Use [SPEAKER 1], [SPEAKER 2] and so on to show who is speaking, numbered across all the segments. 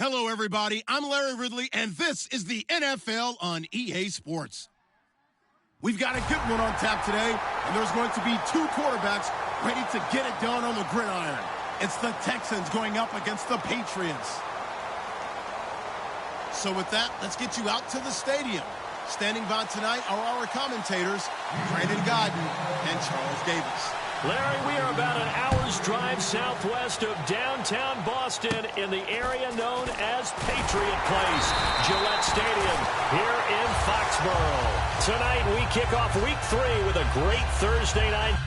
[SPEAKER 1] Hello, everybody. I'm Larry Ridley, and this is the NFL on EA Sports. We've got a good one on tap today, and there's going to be two quarterbacks ready to get it done on the gridiron. It's the Texans going up against the Patriots. So with that, let's get you out to the stadium. Standing by tonight are our commentators, Brandon Godden and Charles Davis.
[SPEAKER 2] Larry, we are about an hour's drive southwest of downtown Boston in the area known as Patriot Place, Gillette Stadium, here in Foxborough. Tonight, we kick off Week 3 with a great Thursday night.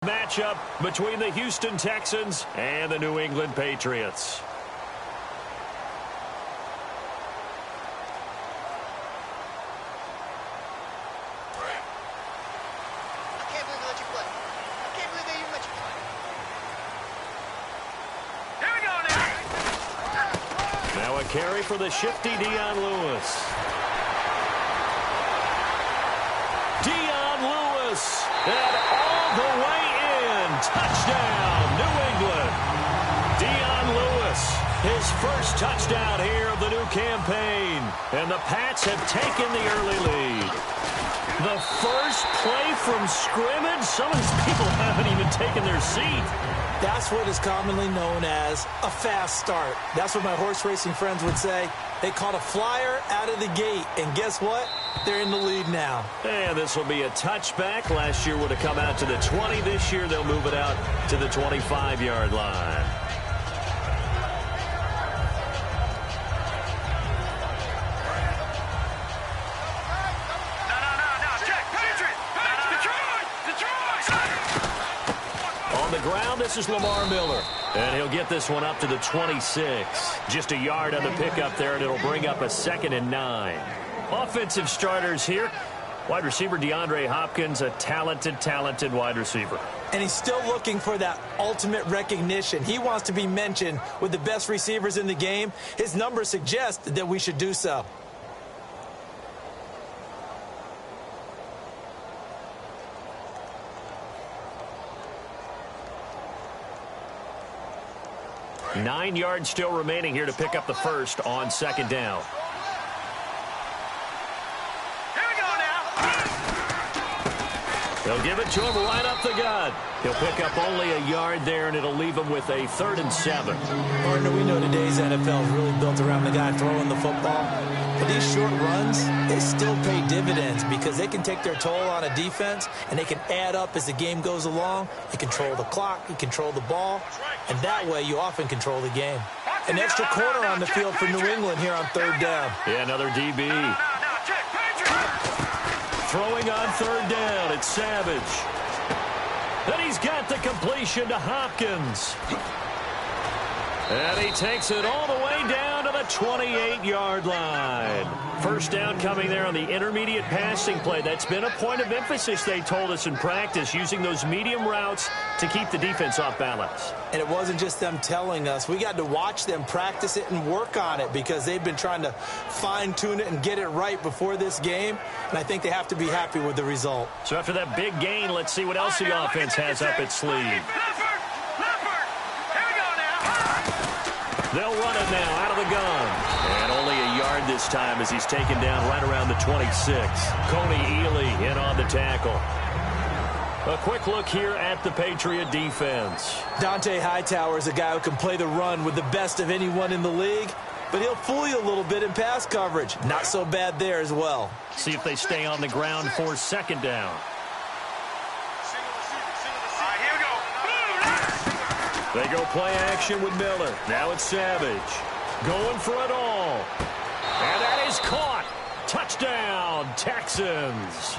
[SPEAKER 2] Matchup between the Houston Texans and the New England Patriots.
[SPEAKER 3] I can't believe they let you play. I can't believe they even let you play. Here we go now.
[SPEAKER 2] Now a carry for the shifty Dion Lewis. Dion Lewis, and all the way in. Touchdown, New England. Dion Lewis, his first touchdown here of the new campaign. And the Pats have taken the early lead. The first play from scrimmage. Some of these people haven't even taken their seat.
[SPEAKER 4] That's what is commonly known as a fast start. That's what my horse racing friends would say. They caught a flyer out of the gate, and guess what? They're in the lead now.
[SPEAKER 2] And this will be a touchback. Last year would have come out to the 20. This year they'll move it out to the 25-yard line. On the ground, this is Lamar Miller. And he'll get this one up to the 26. Just a yard on the pickup there, and it'll bring up a 2nd and 9. Offensive starters here. Wide receiver DeAndre Hopkins, a talented wide receiver.
[SPEAKER 4] And he's still looking for that ultimate recognition. He wants to be mentioned with the best receivers in the game. His numbers suggest that we should do so.
[SPEAKER 2] Nine yards still remaining here to pick up the first on 2nd down.
[SPEAKER 3] Here we go now.
[SPEAKER 2] They'll give it to him right up the gut. He'll pick up only a yard there, and it'll leave him with a 3rd and 7.
[SPEAKER 4] Partner, we know today's NFL is really built around the guy throwing the football. But these short runs, they still pay dividends because they can take their toll on a defense, and they can add up as the game goes along. You control the clock, you control the ball, and that way you often control the game. An extra corner on the field for New England here on 3rd down.
[SPEAKER 2] Yeah, another DB. Throwing on 3rd down, it's Savage. Then he's got the completion to Hopkins. And he takes it all the way down to the 28-yard line. First down coming there on the intermediate passing play. That's been a point of emphasis, they told us in practice, using those medium routes to keep the defense off balance.
[SPEAKER 4] And it wasn't just them telling us. We got to watch them practice it and work on it because they've been trying to fine-tune it and get it right before this game. And I think they have to be happy with the result.
[SPEAKER 2] So after that big gain, let's see what else the offense has up its sleeve. They'll run it now out of the gun. And only a yard this time as he's taken down right around the 26. Coney Ely in on the tackle. A quick look here at the Patriot defense.
[SPEAKER 4] Dante Hightower is a guy who can play the run with the best of anyone in the league. but he'll fool you a little bit in pass coverage. Not so bad there as well.
[SPEAKER 2] See if they stay on the ground for second down. They go play action with Miller. Now it's Savage. Going for it all. And that is caught. Touchdown, Texans.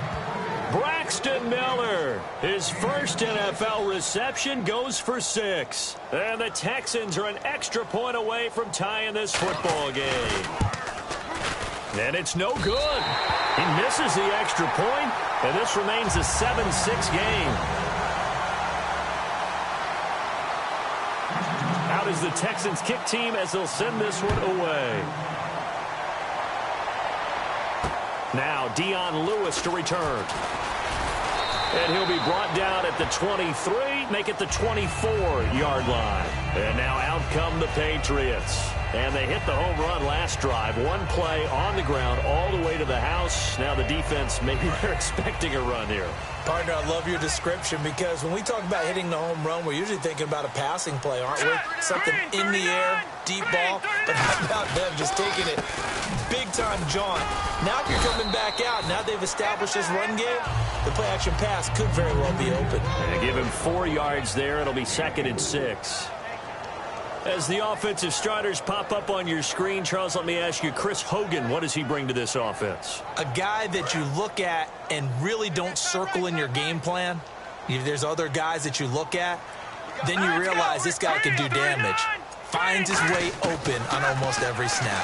[SPEAKER 2] Braxton Miller, his first NFL reception, goes for 6. And the Texans are an extra point away from tying this football game. And it's no good. He misses the extra point, and this remains a 7-6 game. Out is the Texans kick team as they'll send this one away. Now Dion Lewis to return. And he'll be brought down at the 23, make it the 24-yard line. And now out come the Patriots. And they hit the home run last drive. One play on the ground all the way to the house. Now the defense, maybe they're expecting a run here.
[SPEAKER 4] Partner, I love your description because when we talk about hitting the home run, we're usually thinking about a passing play, aren't we? Something in the air, deep ball. But how about them just taking it big-time jaunt? Now if you're coming back out, now they've established this run game, the play-action pass could very well be open.
[SPEAKER 2] And they give him 4 yards there. It'll be 2nd and 6. As the offensive starters pop up on your screen, Charles, let me ask you, Chris Hogan, what does he bring to this offense?
[SPEAKER 4] A guy that you look at and really don't circle in your game plan. If there's other guys that you look at, then you realize this guy can do damage. Finds his way open on almost every snap.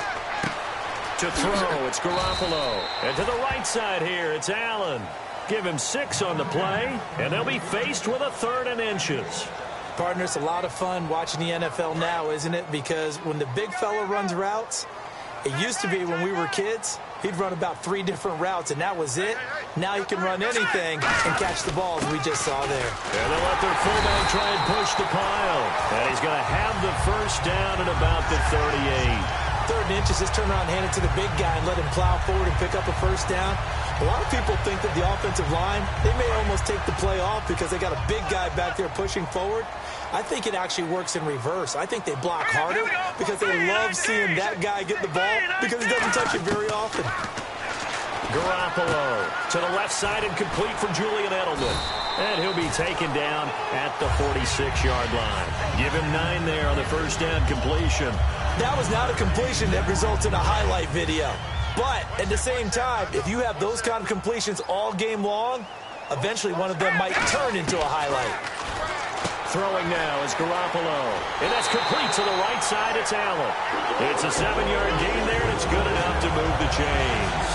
[SPEAKER 2] To throw, it's Garoppolo. And to the right side here, it's Allen. Give him 6 on the play, and they'll be faced with a 3rd and inches.
[SPEAKER 4] Partner, it's a lot of fun watching the NFL now, isn't it? Because when the big fella runs routes, it used to be when we were kids, he'd run about 3 different routes, and that was it. Now he can run anything and catch the balls we just saw there.
[SPEAKER 2] And they'll let their fullback try and push the pile. And he's going to have the first down at about the 38.
[SPEAKER 4] 3rd and inches, just turn around and hand it to the big guy and let him plow forward and pick up a first down. A lot of people think that the offensive line, they may almost take the play off because they got a big guy back there pushing forward. I think it actually works in reverse. I think they block harder because they love seeing that guy get the ball because he doesn't touch it very often.
[SPEAKER 2] Garoppolo to the left side and complete for Julian Edelman. And he'll be taken down at the 46-yard line. Give him 9 there on the first down completion.
[SPEAKER 4] That was not a completion that results in a highlight video. But at the same time, if you have those kind of completions all game long, eventually one of them might turn into a highlight.
[SPEAKER 2] Throwing now is Garoppolo. And that's complete to the right side. It's Allen. It's a 7-yard gain there, and it's good enough to move the chains.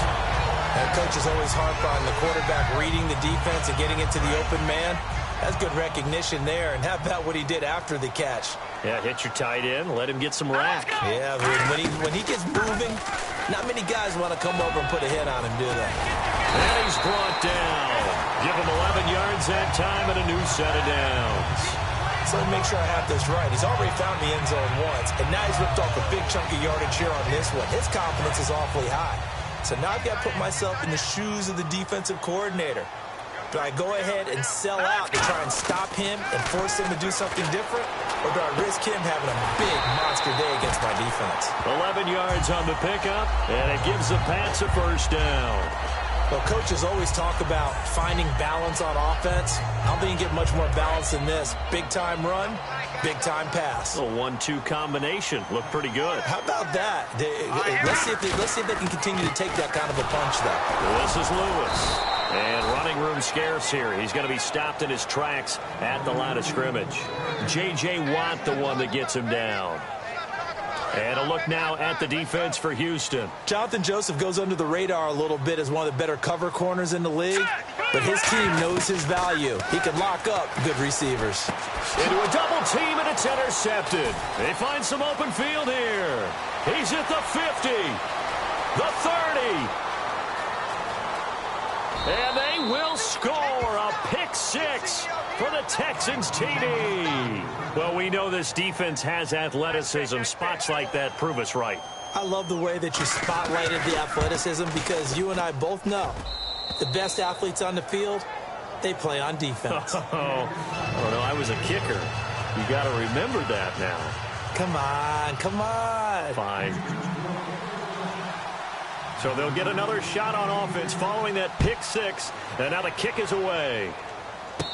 [SPEAKER 4] And coaches always harp on the quarterback reading the defense and getting into the open man. That's good recognition there. And how about what he did after the catch?
[SPEAKER 2] Yeah, hit your tight end, let him get some rack.
[SPEAKER 4] Yeah, when he gets moving, not many guys want to come over and put a hit on him, do they?
[SPEAKER 2] And he's brought down. Give him 11 yards that time and a new set of downs.
[SPEAKER 4] So let me make sure I have this right. He's already found the end zone once, and now he's ripped off a big chunk of yardage here on this one. His confidence is awfully high. So now I've got to put myself in the shoes of the defensive coordinator. Do I go ahead and sell out to try and stop him and force him to do something different? Or do I risk him having a big monster day against my defense?
[SPEAKER 2] 11 yards on the pickup, and it gives the Pats a first down.
[SPEAKER 4] Well, coaches always talk about finding balance on offense. I don't think you get much more balance than this. Big-time run, big-time pass.
[SPEAKER 2] A 1-2 combination. Looked pretty good.
[SPEAKER 4] How about that? Let's see if they can continue to take that kind of a punch, though.
[SPEAKER 2] This is Lewis. And running room scarce here. He's going to be stopped in his tracks at the line of scrimmage. J.J. Watt, the one that gets him down. And a look now at the defense for Houston.
[SPEAKER 4] Jonathan Joseph goes under the radar a little bit as one of the better cover corners in the league, but his team knows his value. He can lock up good receivers.
[SPEAKER 2] Into a double team, and it's intercepted. They find some open field here. He's at the 50, the 30. And they will score a pick 6 for the Texans TD. Well, we know this defense has athleticism. Spots like that prove us right.
[SPEAKER 4] I love the way that you spotlighted the athleticism because you and I both know the best athletes on the field, they play on defense.
[SPEAKER 2] Oh, I don't know. I was a kicker. You got to remember that now.
[SPEAKER 4] Come on, come on.
[SPEAKER 2] Fine. So they'll get another shot on offense following that pick six. And now the kick is away.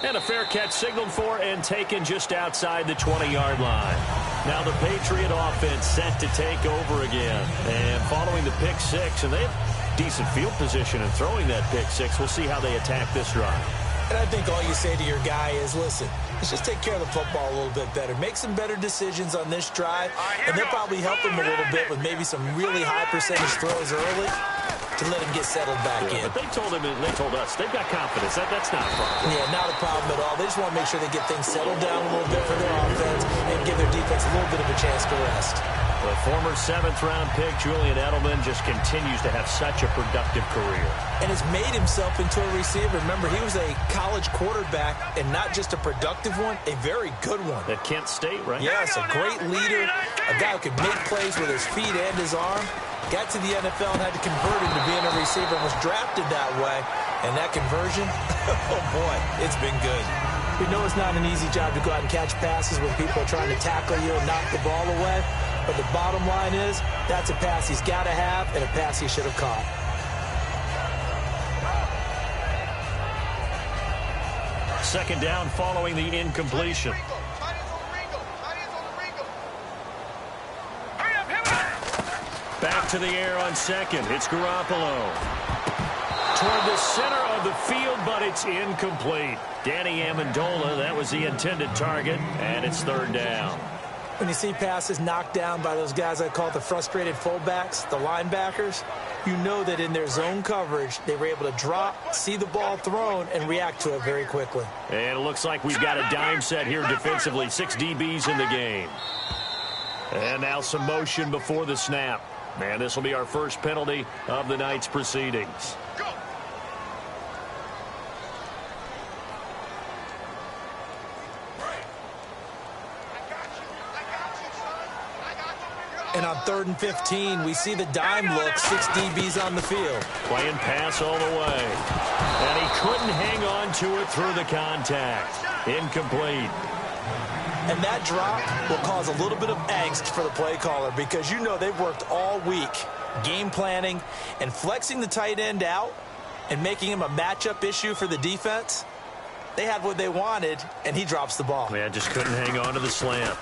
[SPEAKER 2] And a fair catch signaled for and taken just outside the 20-yard line. Now the Patriot offense set to take over again. And following the pick six, and they have decent field position in throwing that pick six. We'll see how they attack this drive.
[SPEAKER 4] And I think all you say to your guy is, listen, let's just take care of the football a little bit better. Make some better decisions on this drive, and they'll probably help him a little bit with maybe some really high percentage throws early to let him get settled back in.
[SPEAKER 2] But they told us they've got confidence. That's not a problem.
[SPEAKER 4] Yeah, not a problem at all. They just want to make sure they get things settled down a little bit for their offense and give their defense a little bit of a chance to rest.
[SPEAKER 2] The former 7th-round pick, Julian Edelman, just continues to have such a productive career.
[SPEAKER 4] And has made himself into a receiver. Remember, he was a college quarterback, and not just a productive one, a very good one.
[SPEAKER 2] At Kent State, right?
[SPEAKER 4] Yes, a great leader, a guy who could make plays with his feet and his arm. Got to the NFL and had to convert into being a receiver and was drafted that way. And that conversion, oh boy, it's been good. We know it's not an easy job to go out and catch passes when people are trying to tackle you and knock the ball away. But the bottom line is, that's a pass he's got to have and a pass he should have caught.
[SPEAKER 2] Second down following the incompletion. Back to the air on second. It's Garoppolo. Toward the center of the field, but it's incomplete. Danny Amendola, that was the intended target, and it's third down.
[SPEAKER 4] When you see passes knocked down by those guys I call the frustrated fullbacks, the linebackers, you know that in their zone coverage, they were able to drop, see the ball thrown, and react to it very quickly.
[SPEAKER 2] And it looks like we've got a dime set here defensively. 6 DBs in the game. And now some motion before the snap. And this will be our first penalty of the night's proceedings.
[SPEAKER 4] And on 3rd and 15, we see the dime look, 6 DBs on the field.
[SPEAKER 2] Playing pass all the way. And he couldn't hang on to it through the contact. Incomplete.
[SPEAKER 4] And that drop will cause a little bit of angst for the play caller because you know they've worked all week game planning and flexing the tight end out and making him a matchup issue for the defense. They had what they wanted, and he drops the ball.
[SPEAKER 2] Yeah, just couldn't hang on to the slant.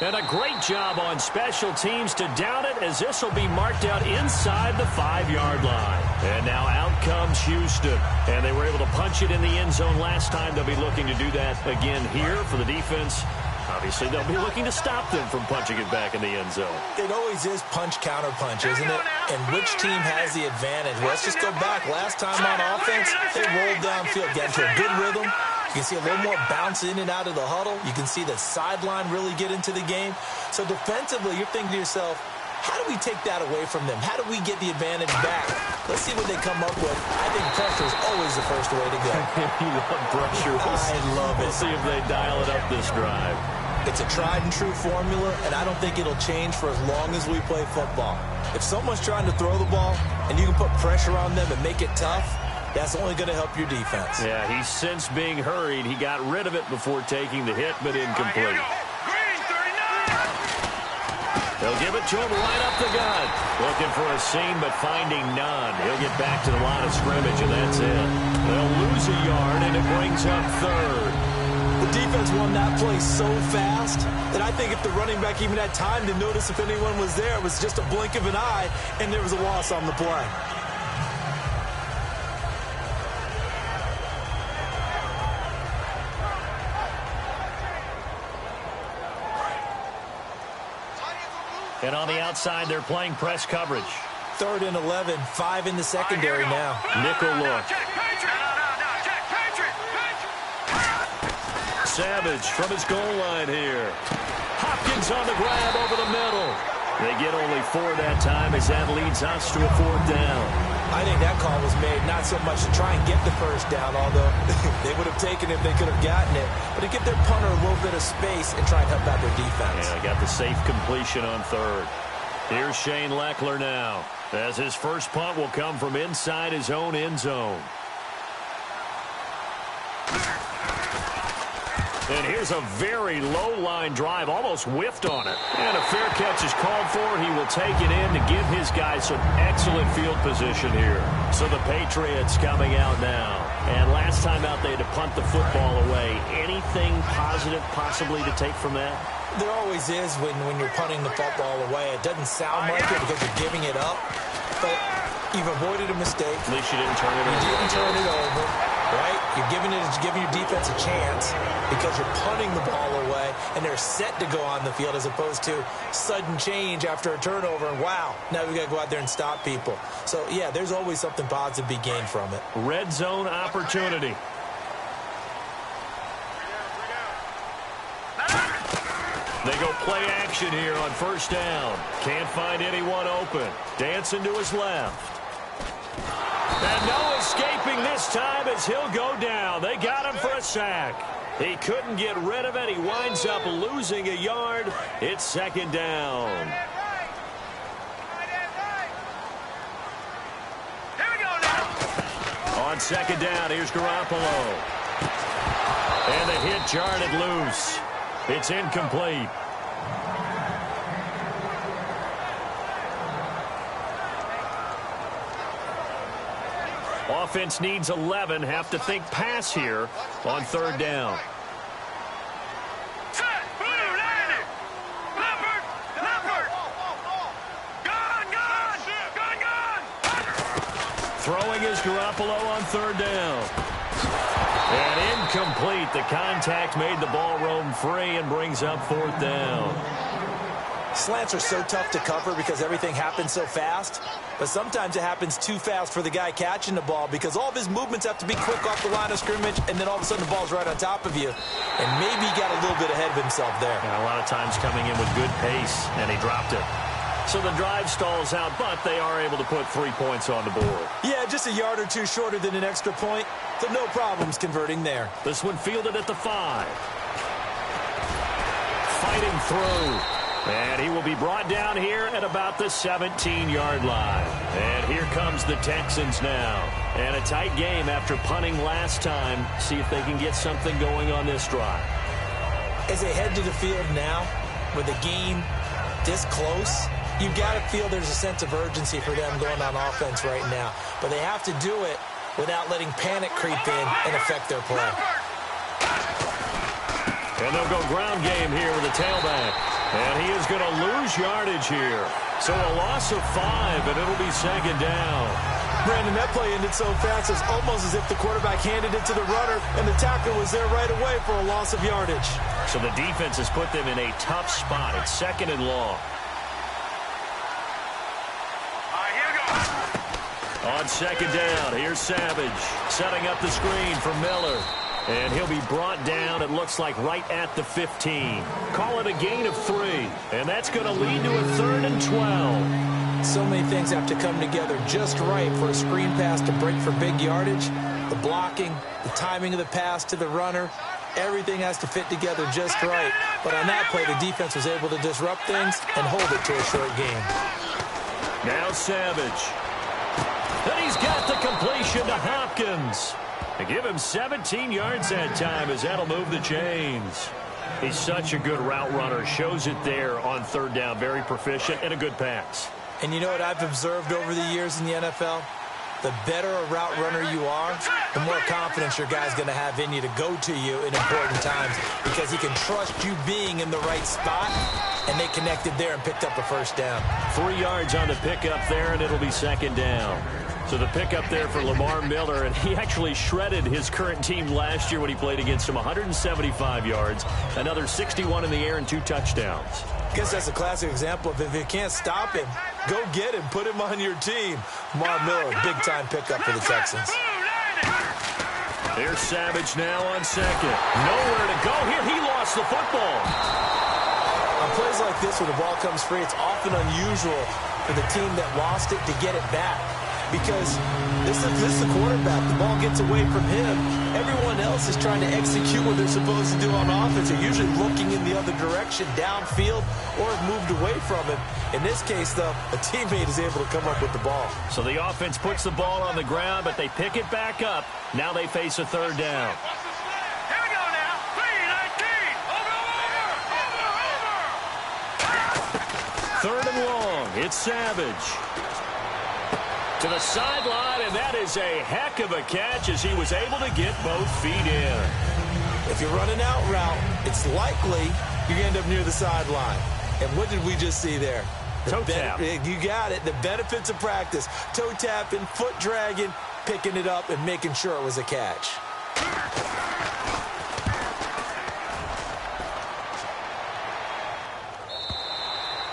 [SPEAKER 2] And a great job on special teams to down it, as this will be marked out inside the 5-yard line. And now out comes Houston. And they were able to punch it in the end zone last time. They'll be looking to do that again here for the defense. Obviously, they'll be looking to stop them from punching it back in the end zone.
[SPEAKER 4] It always is punch-counter-punch, isn't it? And which team has the advantage? Let's just go back. Last time on offense, they rolled downfield, got into a good rhythm. You can see a little more bounce in and out of the huddle. You can see the sideline really get into the game. So defensively, you're thinking to yourself, how do we take that away from them? How do we get the advantage back? Let's see what they come up with. I think pressure is always the first way to go.
[SPEAKER 2] You love pressure.
[SPEAKER 4] I love it.
[SPEAKER 2] We'll see if they dial it up this drive.
[SPEAKER 4] It's a tried-and-true formula, and I don't think it'll change for as long as we play football. If someone's trying to throw the ball and you can put pressure on them and make it tough, that's only going to help your defense.
[SPEAKER 2] Yeah, he's since being hurried. He got rid of it before taking the hit, but incomplete. They'll give it to him right up the gut. Looking for a seam, but finding none. He'll get back to the line of scrimmage, and that's it. They'll lose a yard, and it brings up third.
[SPEAKER 4] The defense won that play so fast that I think if the running back even had time to notice if anyone was there, it was just a blink of an eye, and there was a loss on the play.
[SPEAKER 2] And on the outside, they're playing press coverage.
[SPEAKER 4] 3rd and 11, 5 in the secondary now.
[SPEAKER 2] Nickel look. Savage from his goal line here. Hopkins on the grab over the middle. They get only 4 that time as that leads us to a 4th down.
[SPEAKER 4] I think that call was made not so much to try and get the first down, although they would have taken it if they could have gotten it, but to give their punter a little bit of space and try and help out their defense.
[SPEAKER 2] Yeah, got the safe completion on 3rd. Here's Shane Leckler now, as his first punt will come from inside his own end zone. And here's a very low-line drive, almost whiffed on it. And a fair catch is called for. He will take it in to give his guys some excellent field position here. So the Patriots coming out now. And last time out, they had to punt the football away. Anything positive possibly to take from that?
[SPEAKER 4] There always is when you're punting the football away. It doesn't sound like it because you're giving it up, but you've avoided a mistake.
[SPEAKER 2] At least you didn't turn it over.
[SPEAKER 4] You didn't turn it over, right? You're giving your defense a chance because you're punting the ball away, and they're set to go on the field as opposed to sudden change after a turnover, and wow, now we got to go out there and stop people. So, yeah, there's always something positive to be gained from it.
[SPEAKER 2] Red zone opportunity. They go play action here on first down. Can't find anyone open. Dancing to his left. And no escaping this time as he'll go down. They got him for a sack. He couldn't get rid of it. He winds up losing a yard. It's second down. On second down, here's Garoppolo. And the hit jarred it loose. It's incomplete. Offense needs 11. Have to think pass here on third down. Throwing is Garoppolo on third down. And incomplete. The contact made the ball roam free and brings up fourth down.
[SPEAKER 4] Slants are so tough to cover because everything happens so fast. But sometimes it happens too fast for the guy catching the ball because all of his movements have to be quick off the line of scrimmage, and then all of a sudden the ball's right on top of you. And maybe he got a little bit ahead of himself there.
[SPEAKER 2] And a lot of times coming in with good pace, and he dropped it. So the drive stalls out, but they are able to put 3 points on the board.
[SPEAKER 4] Yeah, just a yard or two shorter than an extra point, so no problems converting there.
[SPEAKER 2] This one fielded at the 5. Fighting through. And he will be brought down here at about the 17-yard line. And here comes the Texans now. And a tight game after punting last time. See if they can get something going on this drive.
[SPEAKER 4] As they head to the field now, with a game this close, you've got to feel there's a sense of urgency for them going on offense right now. But they have to do it without letting panic creep in and affect their play.
[SPEAKER 2] And they'll go ground game here with a tailback. And he is going to lose yardage here. So a loss of 5, and it'll be second down.
[SPEAKER 4] Brandon, that play ended so fast, it's almost as if the quarterback handed it to the runner, and the tackle was there right away for a loss of yardage.
[SPEAKER 2] So the defense has put them in a tough spot. It's second and long. On second down, here's Savage setting up the screen for Miller. And he'll be brought down, it looks like, right at the 15. Call it a gain of 3. And that's going to lead to a 3rd and 12.
[SPEAKER 4] So many things have to come together just right for a screen pass to break for big yardage. The blocking, the timing of the pass to the runner, everything has to fit together just right. But on that play, the defense was able to disrupt things and hold it to a short game.
[SPEAKER 2] Now Savage. And he's got the completion to Hopkins. They give him 17 yards that time as that'll move the chains. He's such a good route runner. Shows it there on third down. Very proficient and a good pass.
[SPEAKER 4] And you know what I've observed over the years in the NFL? The better a route runner you are, the more confidence your guy's going to have in you to go to you in important times because he can trust you being in the right spot, and they connected there and picked up a first down.
[SPEAKER 2] 3 yards on the pickup there, and it'll be second down. So the pickup there for Lamar Miller, and he actually shredded his current team last year when he played against them. 175 yards, another 61 in the air, and 2 touchdowns.
[SPEAKER 4] I guess that's a classic example of if you can't stop him, go get him, put him on your team. Lamar Miller, big-time pickup for the Texans.
[SPEAKER 2] There's Savage now on second. Nowhere to go here. He lost the football.
[SPEAKER 4] On plays like this, when the ball comes free, it's often unusual for the team that lost it to get it back. Because this is the quarterback. The ball gets away from him. Everyone else is trying to execute what they're supposed to do on offense. They're usually looking in the other direction, downfield, or have moved away from him. In this case, though, a teammate is able to come up with the ball.
[SPEAKER 2] So the offense puts the ball on the ground, but they pick it back up. Now they face a third down. 3rd and long. It's Savage. To the sideline, and that is a heck of a catch as he was able to get both feet in.
[SPEAKER 4] If you're running out route, it's likely you're going to end up near the sideline. And what did we just see there?
[SPEAKER 2] Toe tap.
[SPEAKER 4] You got it. The benefits of practice. Toe tapping, foot dragging, picking it up, and making sure it was a catch.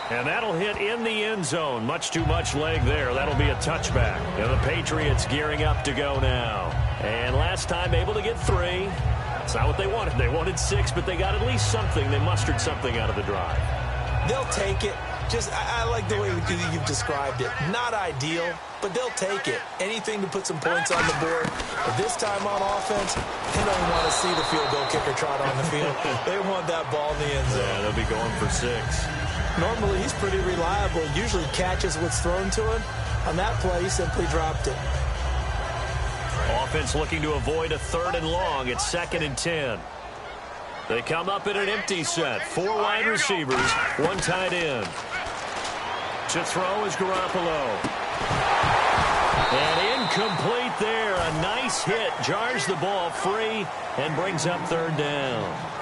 [SPEAKER 2] And that'll hit in the end zone. Much too much leg there. That'll be a touchback. And the Patriots gearing up to go now. And last time able to get 3. That's not what they wanted. They wanted 6, but they got at least something. They mustered something out of the drive.
[SPEAKER 4] They'll take it. Just, I like the way you've described it. Not ideal, but they'll take it. Anything to put some points on the board. But this time on offense, they don't want to see the field goal kicker trot on the field. They want that ball in the end zone.
[SPEAKER 2] Yeah, they'll be going for 6.
[SPEAKER 4] Normally, he's pretty reliable. Usually catches what's thrown to him. On that play, he simply dropped it.
[SPEAKER 2] Offense looking to avoid a 3rd and long. It's 2nd and 10. They come up in an empty set. 4 wide receivers, 1 tight end. To throw is Garoppolo. And incomplete there. A nice hit. Jars the ball free and brings up 3rd down.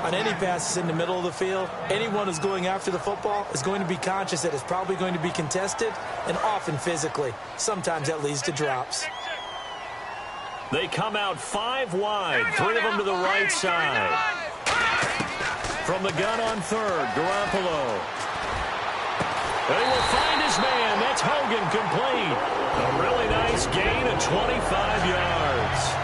[SPEAKER 4] On any passes in the middle of the field, anyone who's going after the football is going to be conscious that it's probably going to be contested, and often physically. Sometimes that leads to drops.
[SPEAKER 2] They come out 5 wide, 3 of them to the right side. From the gun on 3rd, Garoppolo. And he will find his man. That's Hogan complete. A really nice gain of 25 yards.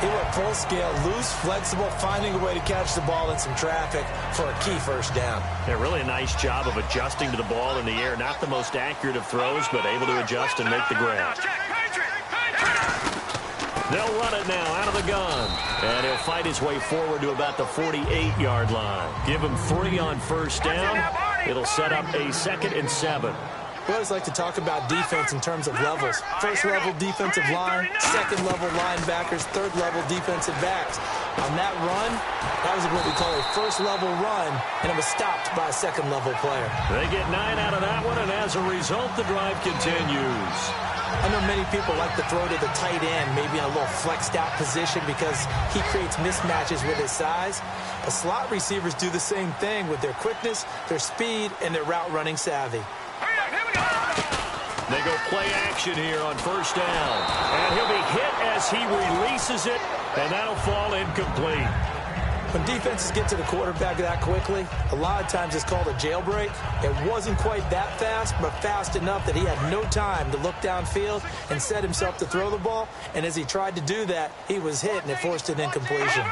[SPEAKER 4] He went full scale, loose, flexible, finding a way to catch the ball in some traffic for a key 1st down.
[SPEAKER 2] Yeah, really a nice job of adjusting to the ball in the air. Not the most accurate of throws, but able to adjust and make the grab. They'll run it now out of the gun. And he'll fight his way forward to about the 48-yard line. Give him 3 on 1st down. It'll set up a 2nd and 7.
[SPEAKER 4] We always like to talk about defense in terms of levels. 1st level defensive line, 2nd level linebackers, 3rd level defensive backs. On that run, that was what we call a 1st level run, and it was stopped by a 2nd level player.
[SPEAKER 2] They get 9 out of that one, and as a result, the drive continues.
[SPEAKER 4] I know many people like to throw to the tight end, maybe in a little flexed out position because he creates mismatches with his size. But slot receivers do the same thing with their quickness, their speed, and their route running savvy.
[SPEAKER 2] They go play action here on 1st down. And he'll be hit as he releases it, and that'll fall incomplete.
[SPEAKER 4] When defenses get to the quarterback that quickly, a lot of times it's called a jailbreak. It wasn't quite that fast, but fast enough that he had no time to look downfield and set himself to throw the ball. And as he tried to do that, he was hit, and it forced an incompletion.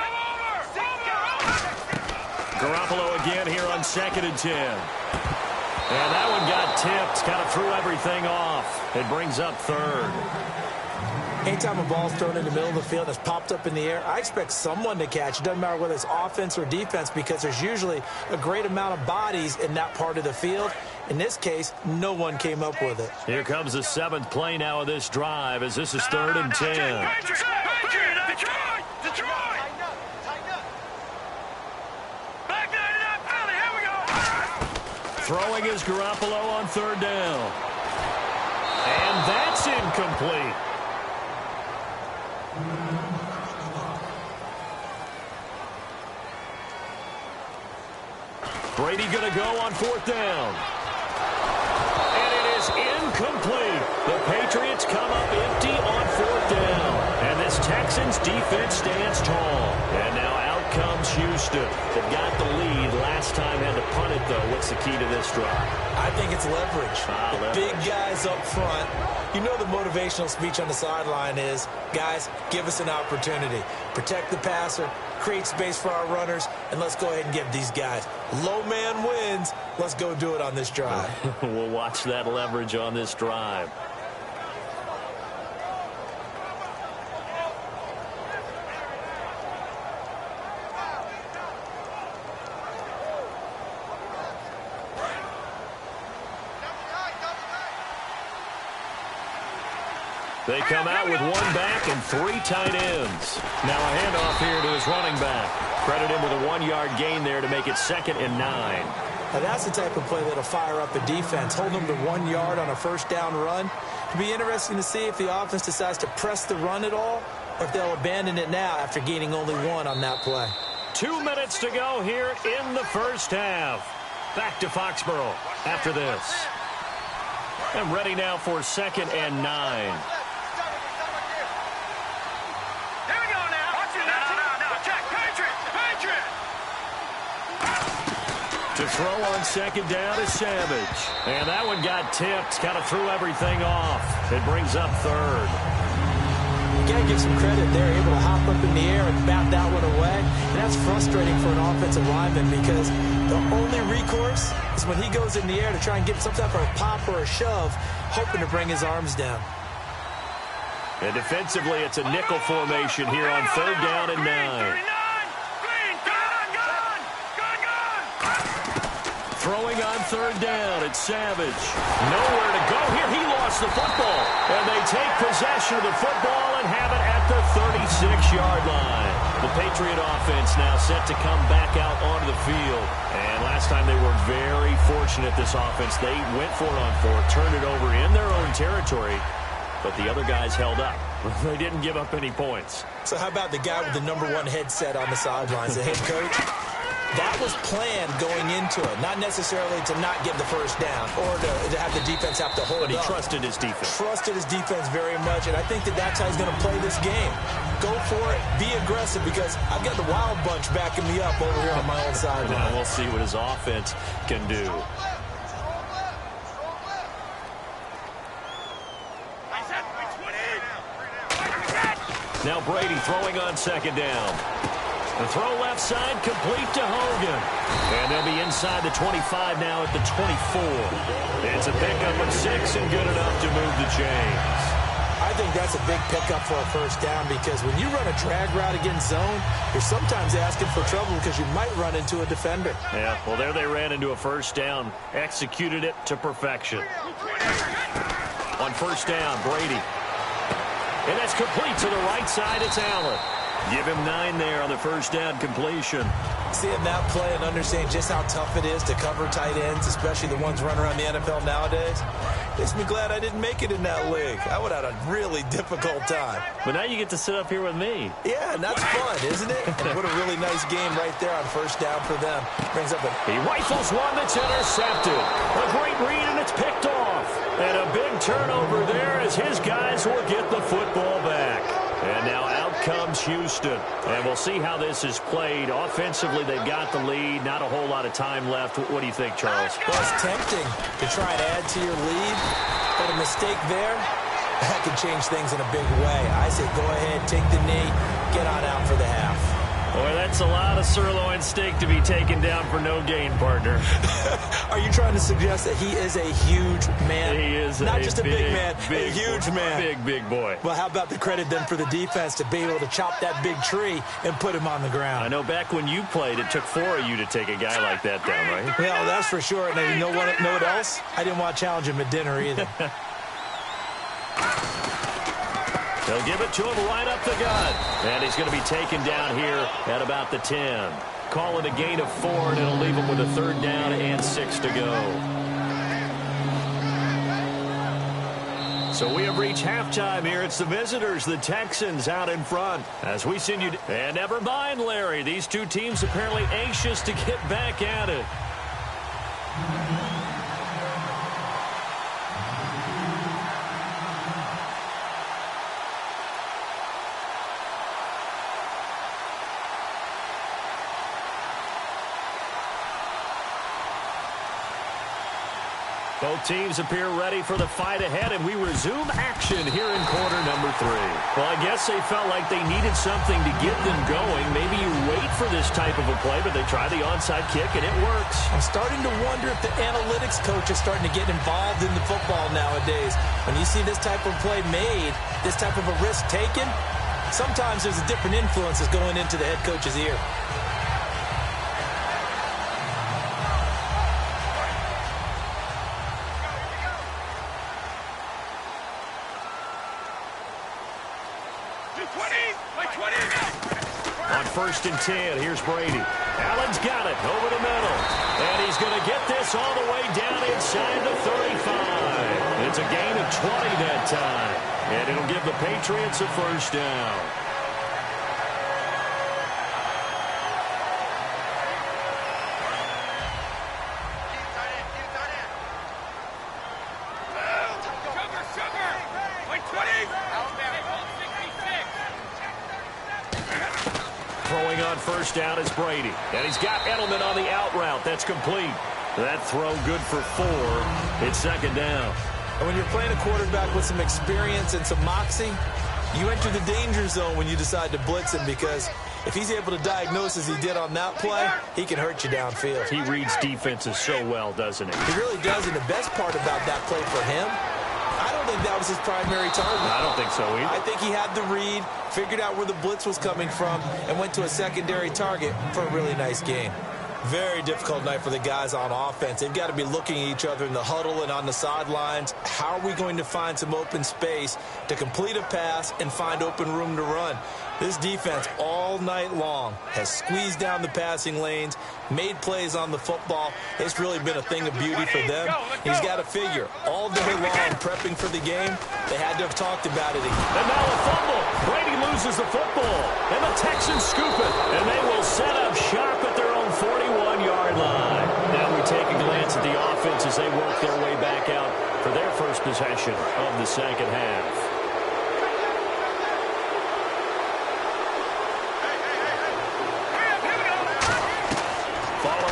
[SPEAKER 2] Garoppolo again here on 2nd and 10. And that one got tipped, kind of threw everything off. It brings up 3rd.
[SPEAKER 4] Anytime a ball's thrown in the middle of the field and it's popped up in the air, I expect someone to catch. It doesn't matter whether it's offense or defense because there's usually a great amount of bodies in that part of the field. In this case, no one came up with it.
[SPEAKER 2] Here comes the 7th play now of this drive as this is 3rd and 10. Throwing is Garoppolo on 3rd down. And that's incomplete. Brady going to go on 4th down. And it is incomplete. The Patriots come up empty on 4th down. And this Texans defense stands tall. And now out comes Houston. They've got the lead. Last time had to punt it, though. What's the key to this drive?
[SPEAKER 4] I think it's leverage.
[SPEAKER 2] Leverage.
[SPEAKER 4] Big guys up front. You know the motivational speech on the sideline is, guys, give us an opportunity. Protect the passer, create space for our runners, and let's go ahead and give these guys. Low man wins. Let's go do it on this drive.
[SPEAKER 2] We'll watch that leverage on this drive. They come out with 1 back and 3 tight ends. Now a handoff here to his running back. Credit him with a 1-yard gain there to make it 2nd and 9.
[SPEAKER 4] Now, that's the type of play that'll fire up a defense, hold them to 1 yard on a first down run. It'll be interesting to see if the offense decides to press the run at all, or if they'll abandon it now after gaining only 1 on that play.
[SPEAKER 2] 2 minutes to go here in the first half. Back to Foxborough after this. And ready now for 2nd and 9. To throw on 2nd down is Savage. And that one got tipped. Kind of threw everything off. It brings up 3rd.
[SPEAKER 4] You got to give some credit. They're able to hop up in the air and bat that one away. And that's frustrating for an offensive lineman because the only recourse is when he goes in the air to try and get some type of a pop or a shove, hoping to bring his arms down.
[SPEAKER 2] And defensively, it's a nickel formation here on 3rd down and 9. Throwing on 3rd down, it's Savage. Nowhere to go here. He lost the football. And they take possession of the football and have it at the 36-yard line. The Patriot offense now set to come back out onto the field. And last time they were very fortunate, this offense. They went for it on 4, turned it over in their own territory, but the other guys held up. They didn't give up any points.
[SPEAKER 4] So how about the guy with the #1 headset on the sidelines, the head coach? That was planned going into it, not necessarily to not get the first down or to have the defense have to hold up.
[SPEAKER 2] But he trusted his defense.
[SPEAKER 4] Trusted his defense very much, and I think that's how he's going to play this game. Go for it, be aggressive, because I've got the Wild Bunch backing me up over here on my own sideline.
[SPEAKER 2] Now we'll see what his offense can do. Now Brady throwing on 2nd down. The throw left side, complete to Hogan. And they'll be inside the 25 now at the 24. It's a pickup of 6 and good enough to move the chains.
[SPEAKER 4] I think that's a big pickup for a first down because when you run a drag route against zone, you're sometimes asking for trouble because you might run into a defender.
[SPEAKER 2] Yeah, well, there they ran into a first down. Executed it to perfection. On 1st down, Brady. And that's complete to the right side. It's Allen. Give him 9 there on the 1st down completion.
[SPEAKER 4] Seeing that play and understanding just how tough it is to cover tight ends, especially the ones running around the NFL nowadays, makes me glad I didn't make it in that league. I would have had a really difficult time.
[SPEAKER 2] But now you get to sit up here with me.
[SPEAKER 4] Yeah, and that's fun, isn't it? And what a really nice game right there on 1st down for them. Brings up
[SPEAKER 2] He rifles one that's intercepted. A great read, and it's picked off. And a big turnover there as his guys will get the football back. And now out comes Houston. And we'll see how this is played. Offensively, they've got the lead. Not a whole lot of time left. What do you think, Charles?
[SPEAKER 4] Well, it's tempting to try and add to your lead, but a mistake there, that could change things in a big way. I say go ahead, take the knee, get on out for the half.
[SPEAKER 2] Boy, that's a lot of sirloin steak to be taken down for no gain, partner.
[SPEAKER 4] Are you trying to suggest that he is a huge man?
[SPEAKER 2] He is
[SPEAKER 4] not just a big man,
[SPEAKER 2] big,
[SPEAKER 4] a huge man.
[SPEAKER 2] Big boy.
[SPEAKER 4] Well, how about the credit then for the defense to be able to chop that big tree and put him on the ground?
[SPEAKER 2] I know back when you played, it took 4 of you to take a guy like that down, right?
[SPEAKER 4] Well, that's for sure. And you know what else? I didn't want to challenge him at dinner either.
[SPEAKER 2] They'll give it to him right up the gut. And he's going to be taken down here at about the 10. Call it a gain of 4, and it'll leave him with a 3rd down and 6 to go. So we have reached halftime here. It's the visitors, the Texans, out in front. As we send you... And never mind, Larry. These two teams apparently anxious to get back at it. Both teams appear ready for the fight ahead, and we resume action here in quarter number 3. Well, I guess they felt like they needed something to get them going. Maybe you wait for this type of a play, but they try the onside kick, and it works.
[SPEAKER 4] I'm starting to wonder if the analytics coach is starting to get involved in the football nowadays. When you see this type of play made, this type of a risk taken, sometimes there's a different influences going into the head coach's ear.
[SPEAKER 2] On 1st and 10, here's Brady. Allen's got it over the middle. And he's going to get this all the way down inside the 35. It's a gain of 20 that time. And it'll give the Patriots a first down. Throwing on first down is Brady. And he's got Edelman on the out route. That's complete. That throw good for 4. It's second down.
[SPEAKER 4] And when you're playing a quarterback with some experience and some moxie, you enter the danger zone when you decide to blitz him, because if he's able to diagnose as he did on that play, he can hurt you downfield.
[SPEAKER 2] He reads defenses so well, doesn't he?
[SPEAKER 4] He really does, and the best part about that play for him, I don't think that was his primary target.
[SPEAKER 2] I don't think so either.
[SPEAKER 4] I think he had the read, figured out where the blitz was coming from, and went to a secondary target for a really nice gain. Very difficult night for the guys on offense. They've got to be looking at each other in the huddle and on the sidelines. How are we going to find some open space to complete a pass and find open room to run? This defense all night long has squeezed down the passing lanes, made plays on the football. It's really been a thing of beauty for them. He's got to figure all day long prepping for the game. They had to have talked about it again.
[SPEAKER 2] And now a fumble. Brady loses the football. And the Texans scoop it. And they will set up shop at their own 41-yard line. Now we take a glance at the offense as they work their way back out for their first possession of the second half.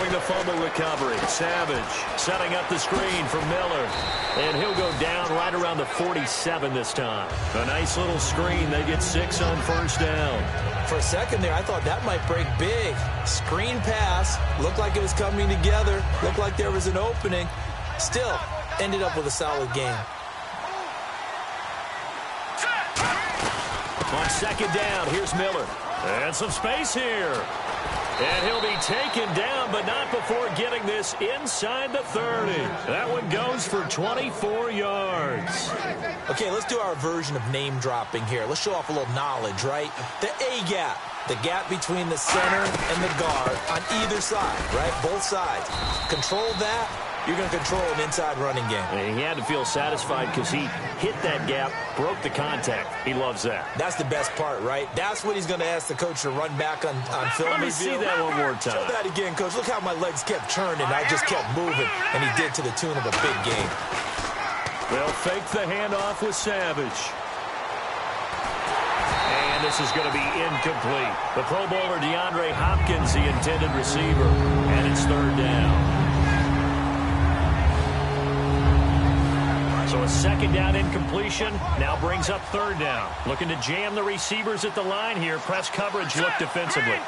[SPEAKER 2] The fumble recovery. Savage setting up the screen for Miller. And he'll go down right around the 47 this time. A nice little screen. They get 6 on first down.
[SPEAKER 4] For a second there, I thought that might break big. Screen pass. Looked like it was coming together. Looked like there was an opening. Still, ended up with a solid game.
[SPEAKER 2] On second down, here's Miller. And some space here. And he'll be taken down, but not before getting this inside the 30. That one goes for 24 yards.
[SPEAKER 4] Okay, let's do our version of name dropping here. Let's show off a little knowledge, right? The A-gap, the gap between the center and the guard on either side, right? Both sides. Control that, you're going to control an inside running game.
[SPEAKER 2] And he had to feel satisfied because he hit that gap, broke the contact. He loves that.
[SPEAKER 4] That's the best part, right? That's what he's going to ask the coach to run back on film.
[SPEAKER 2] Let me see that one more time.
[SPEAKER 4] Show that again, coach. Look how my legs kept turning. I just kept moving, and he did to the tune of a big game.
[SPEAKER 2] They'll fake the handoff with Savage. And this is going to be incomplete. The Pro Bowler DeAndre Hopkins, the intended receiver, and it's third down. So a second down incompletion now brings up third down. Looking to jam the receivers at the line here. Press coverage look defensively.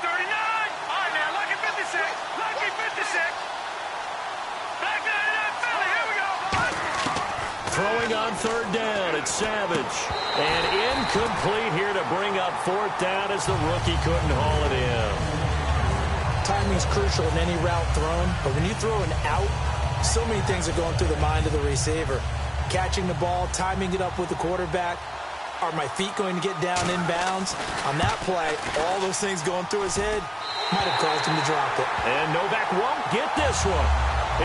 [SPEAKER 2] Throwing on third down, it's Savage. And incomplete here to bring up fourth down as the rookie couldn't haul it in.
[SPEAKER 4] Timing's crucial in any route thrown, but when you throw an out, so many things are going through the mind of the receiver. Catching the ball, timing it up with the quarterback. Are my feet going to get down inbounds? On that play, all those things going through his head might have caused him to drop it.
[SPEAKER 2] And Novak won't get this one.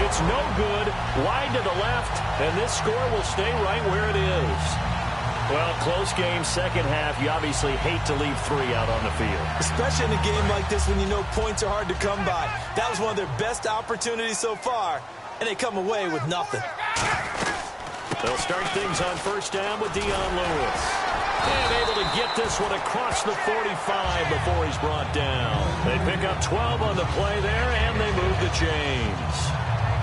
[SPEAKER 2] It's no good, wide to the left, and this score will stay right where it is. Well, close game, second half. You obviously hate to leave 3 out on the field.
[SPEAKER 4] Especially in a game like this when you know points are hard to come by. That was one of their best opportunities so far, and they come away with nothing.
[SPEAKER 2] They'll start things on first down with Dion Lewis. And able to get this one across the 45 before he's brought down. They pick up 12 on the play there, and they move the chains.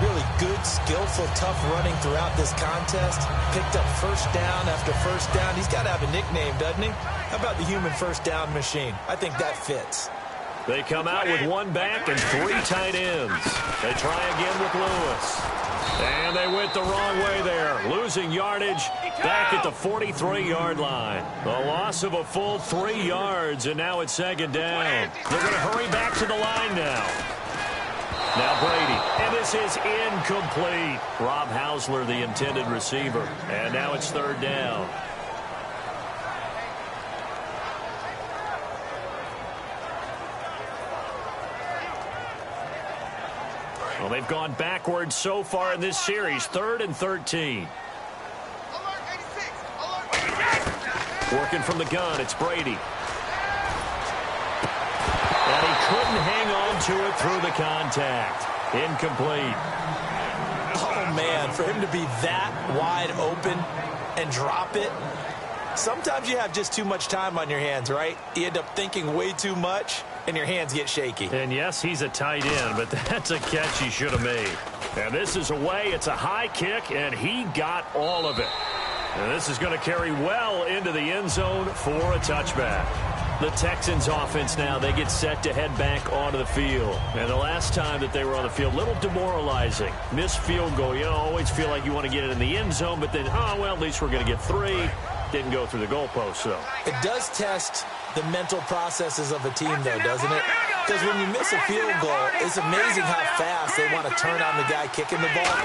[SPEAKER 4] Really good, skillful, tough running throughout this contest. Picked up first down after first down. He's got to have a nickname, doesn't he? How about the human first down machine? I think that fits.
[SPEAKER 2] They come out with 1 back and 3 tight ends. They try again with Lewis. And they went the wrong way there, losing yardage back at the 43-yard line. A loss of a full 3 yards, and now it's second down. They're going to hurry back to the line now. Now Brady, and this is incomplete. Rob Hausler, the intended receiver, and now it's third down. Well, they've gone backwards so far in this series. 3rd and 13. Working from the gun, it's Brady. And he couldn't hang on to it through the contact. Incomplete.
[SPEAKER 4] Oh, man, for him to be that wide open and drop it. Sometimes you have just too much time on your hands, right? You end up thinking way too much, and your hands get shaky.
[SPEAKER 2] And yes, he's a tight end, but that's a catch he should have made. And this is away. It's a high kick, and he got all of it. And this is going to carry well into the end zone for a touchback. The Texans offense now, they get set to head back onto the field. And the last time that they were on the field, a little demoralizing. Missed field goal. You always feel like you want to get it in the end zone, but then, well, at least we're going to get 3. Didn't go through the goalpost, though.
[SPEAKER 4] It does test the mental processes of a team, though, doesn't it? Because when you miss a field goal, it's amazing how fast they want to turn on the guy kicking the ball.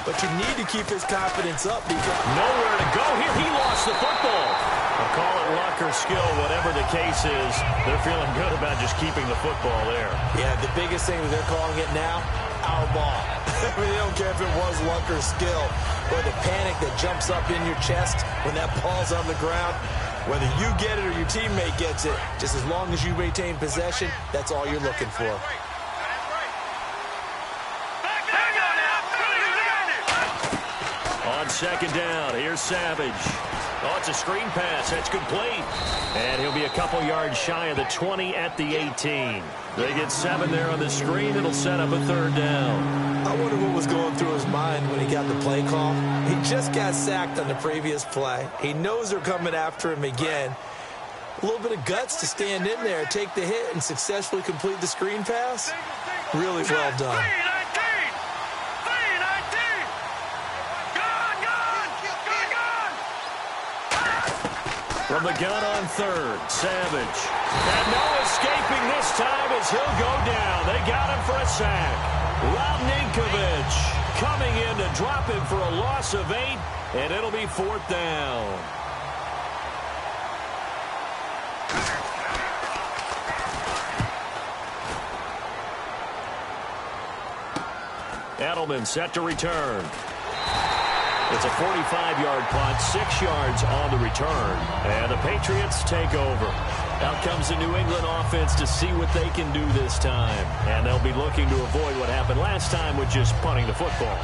[SPEAKER 4] But you need to keep his confidence up because
[SPEAKER 2] nowhere to go here. He lost the football. I'll call it luck or skill, whatever the case is. They're feeling good about just keeping the football there.
[SPEAKER 4] Yeah, the biggest thing that they're calling it now, our ball. I mean, they don't care if it was luck or skill or the panic that jumps up in your chest when that ball's on the ground. Whether you get it or your teammate gets it, just as long as you retain possession, that's all you're looking for.
[SPEAKER 2] On second down, here's Savage. Oh, it's a screen pass. That's complete. And he'll be a couple yards shy of the 20 at the 18. They get 7 there on the screen. It'll set up a 3rd down.
[SPEAKER 4] I wonder what was going through his mind when he got the play call. He just got sacked on the previous play. He knows they're coming after him again. A little bit of guts to stand in there, take the hit, and successfully complete the screen pass. Really well done.
[SPEAKER 2] From the gun on 3rd, Savage. And no escaping this time as he'll go down. They got him for a sack. Ninkovich coming in to drop him for a loss of 8, and it'll be 4th down. Edelman set to return. It's a 45-yard punt, 6 yards on the return. And the Patriots take over. Out comes the New England offense to see what they can do this time. And they'll be looking to avoid what happened last time with just punting the football.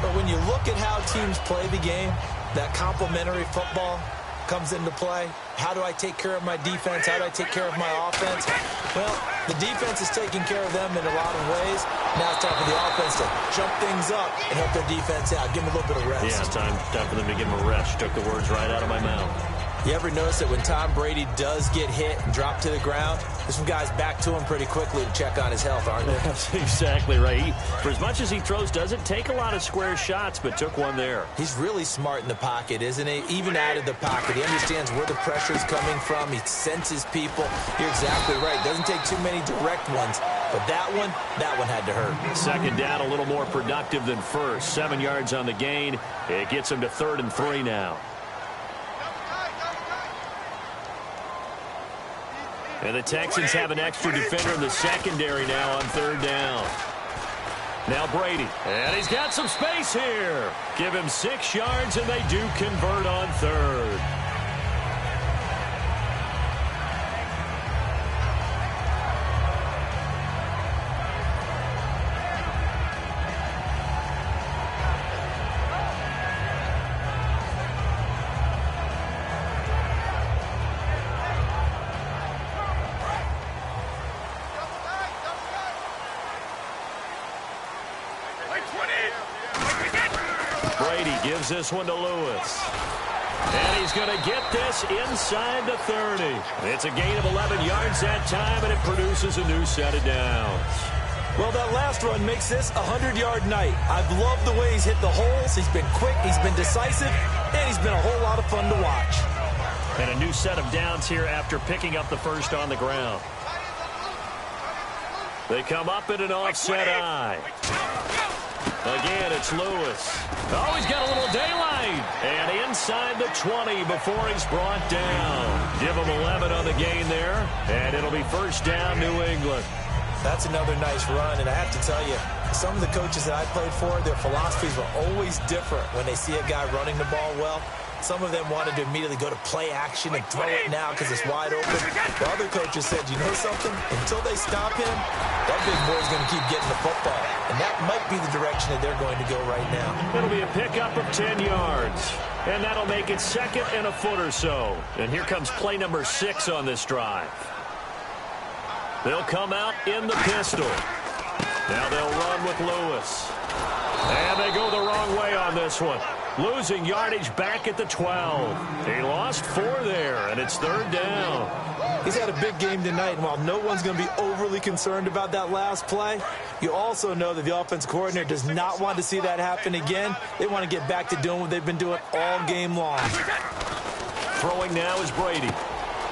[SPEAKER 4] But when you look at how teams play the game, that complementary football comes into play. How do I take care of my defense? How do I take care of my offense? Well, the defense is taking care of them in a lot of ways. Now it's time for the offense to jump things up and help their defense out. Give them a little bit of rest.
[SPEAKER 2] Yeah, it's time for them to give them a rest. You took the words right out of my mouth.
[SPEAKER 4] You ever notice that when Tom Brady does get hit and drop to the ground, there's some guys back to him pretty quickly to check on his health, aren't there?
[SPEAKER 2] That's exactly right. For as much as he throws, doesn't take a lot of square shots, but took one there.
[SPEAKER 4] He's really smart in the pocket, isn't he? Even out of the pocket. He understands where the pressure's coming from. He senses people. You're exactly right. Doesn't take too many direct ones. But that one had to hurt.
[SPEAKER 2] Second down, a little more productive than first. 7 yards on the gain. It gets him to 3rd and 3 now. And the Texans have an extra defender in the secondary now on 3rd down. Now Brady. And he's got some space here. Give him 6 yards, and they do convert on 3rd. Brady gives this one to Lewis. And he's going to get this inside the 30. It's a gain of 11 yards that time, and it produces a new set of downs.
[SPEAKER 4] Well, that last run makes this a 100-yard night. I've loved the way he's hit the holes. He's been quick, he's been decisive, and he's been a whole lot of fun to watch.
[SPEAKER 2] And a new set of downs here after picking up the first on the ground. They come up in an offset eye. Again, it's Lewis. Oh, he's got a little daylight. And inside the 20 before he's brought down. Give him 11 on the gain there. And it'll be 1st down, New England.
[SPEAKER 4] That's another nice run, and I have to tell you, some of the coaches that I played for, their philosophies were always different when they see a guy running the ball well. Some of them wanted to immediately go to play action and throw it now because it's wide open. The other coaches said, you know something? Until they stop him, that big boy's going to keep getting the football. And that might be the direction that they're going to go right now.
[SPEAKER 2] It'll be a pickup of 10 yards. And that'll make it 2nd and a foot or so. And here comes play number 6 on this drive. They'll come out in the pistol. Now they'll run with Lewis. And they go the wrong way on this one. Losing yardage back at the 12. He lost 4 there, and it's 3rd down.
[SPEAKER 4] He's had a big game tonight, and while no one's going to be overly concerned about that last play, you also know that the offense coordinator does not want to see that happen again. They want to get back to doing what they've been doing all game long.
[SPEAKER 2] Throwing now is Brady.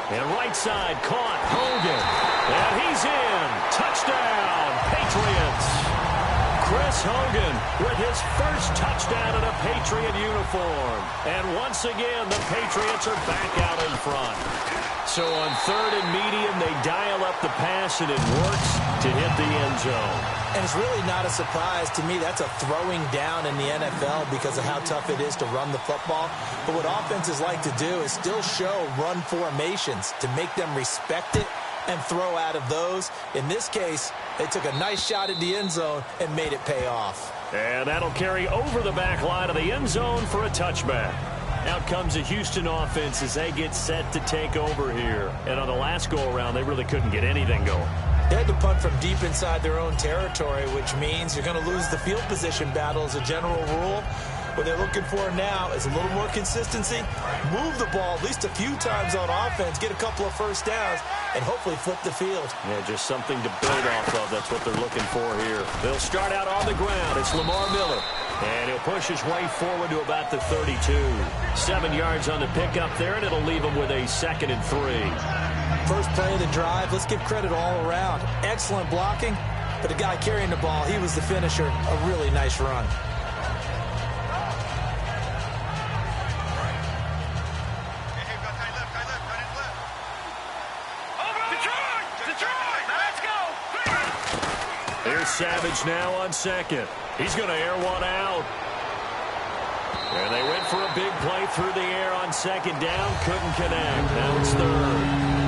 [SPEAKER 2] And right side, caught, Hogan. And he's in. Touchdown, Patriots. Chris Hogan with his first touchdown in a Patriot uniform. And once again, the Patriots are back out in front. So on 3rd and medium, they dial up the pass, and it works to hit the end zone.
[SPEAKER 4] And it's really not a surprise to me. That's a throwing down in the NFL because of how tough it is to run the football. But what offenses like to do is still show run formations to make them respect it and throw out of those. In this case, they took a nice shot at the end zone and made it pay off.
[SPEAKER 2] And that'll carry over the back line of the end zone for a touchback. Out comes the Houston offense as they get set to take over here. And on the last go-around, they really couldn't get anything going.
[SPEAKER 4] They had to punt from deep inside their own territory, which means you're going to lose the field position battle as a general rule. What they're looking for now is a little more consistency, move the ball at least a few times on offense, get a couple of first downs, and hopefully flip the field.
[SPEAKER 2] Yeah, just something to build off of. That's what they're looking for here. They'll start out on the ground. It's Lamar Miller. And he'll push his way forward to about the 32. 7 yards on the pickup there, and it'll leave him with a 2nd and 3.
[SPEAKER 4] First play of the drive, let's give credit all around. Excellent blocking, but the guy carrying the ball, he was the finisher. A really nice run.
[SPEAKER 2] Here's Savage now on 2nd. He's going to air one out. And they went for a big play through the air on 2nd down. Couldn't connect. Now it's 3rd.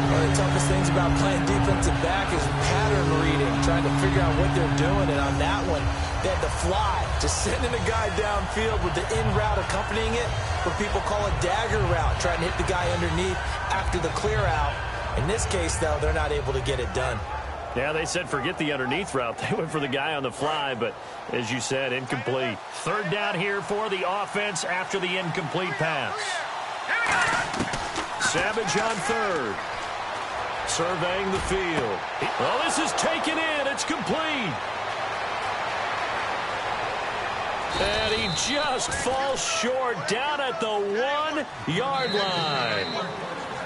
[SPEAKER 4] One of the toughest things about playing defensive back is pattern reading, trying to figure out what they're doing. And on that one, they had to fly, just sending a guy downfield with the in route accompanying it, what people call a dagger route, trying to hit the guy underneath after the clear out. In this case, though, they're not able to get it done.
[SPEAKER 2] Yeah, they said forget the underneath route. They went for the guy on the fly, but as you said, incomplete. 3rd down here for the offense after the incomplete pass. Savage on 3rd. Surveying the field. Oh, this is taken in. It's complete. And he just falls short down at the 1-yard line.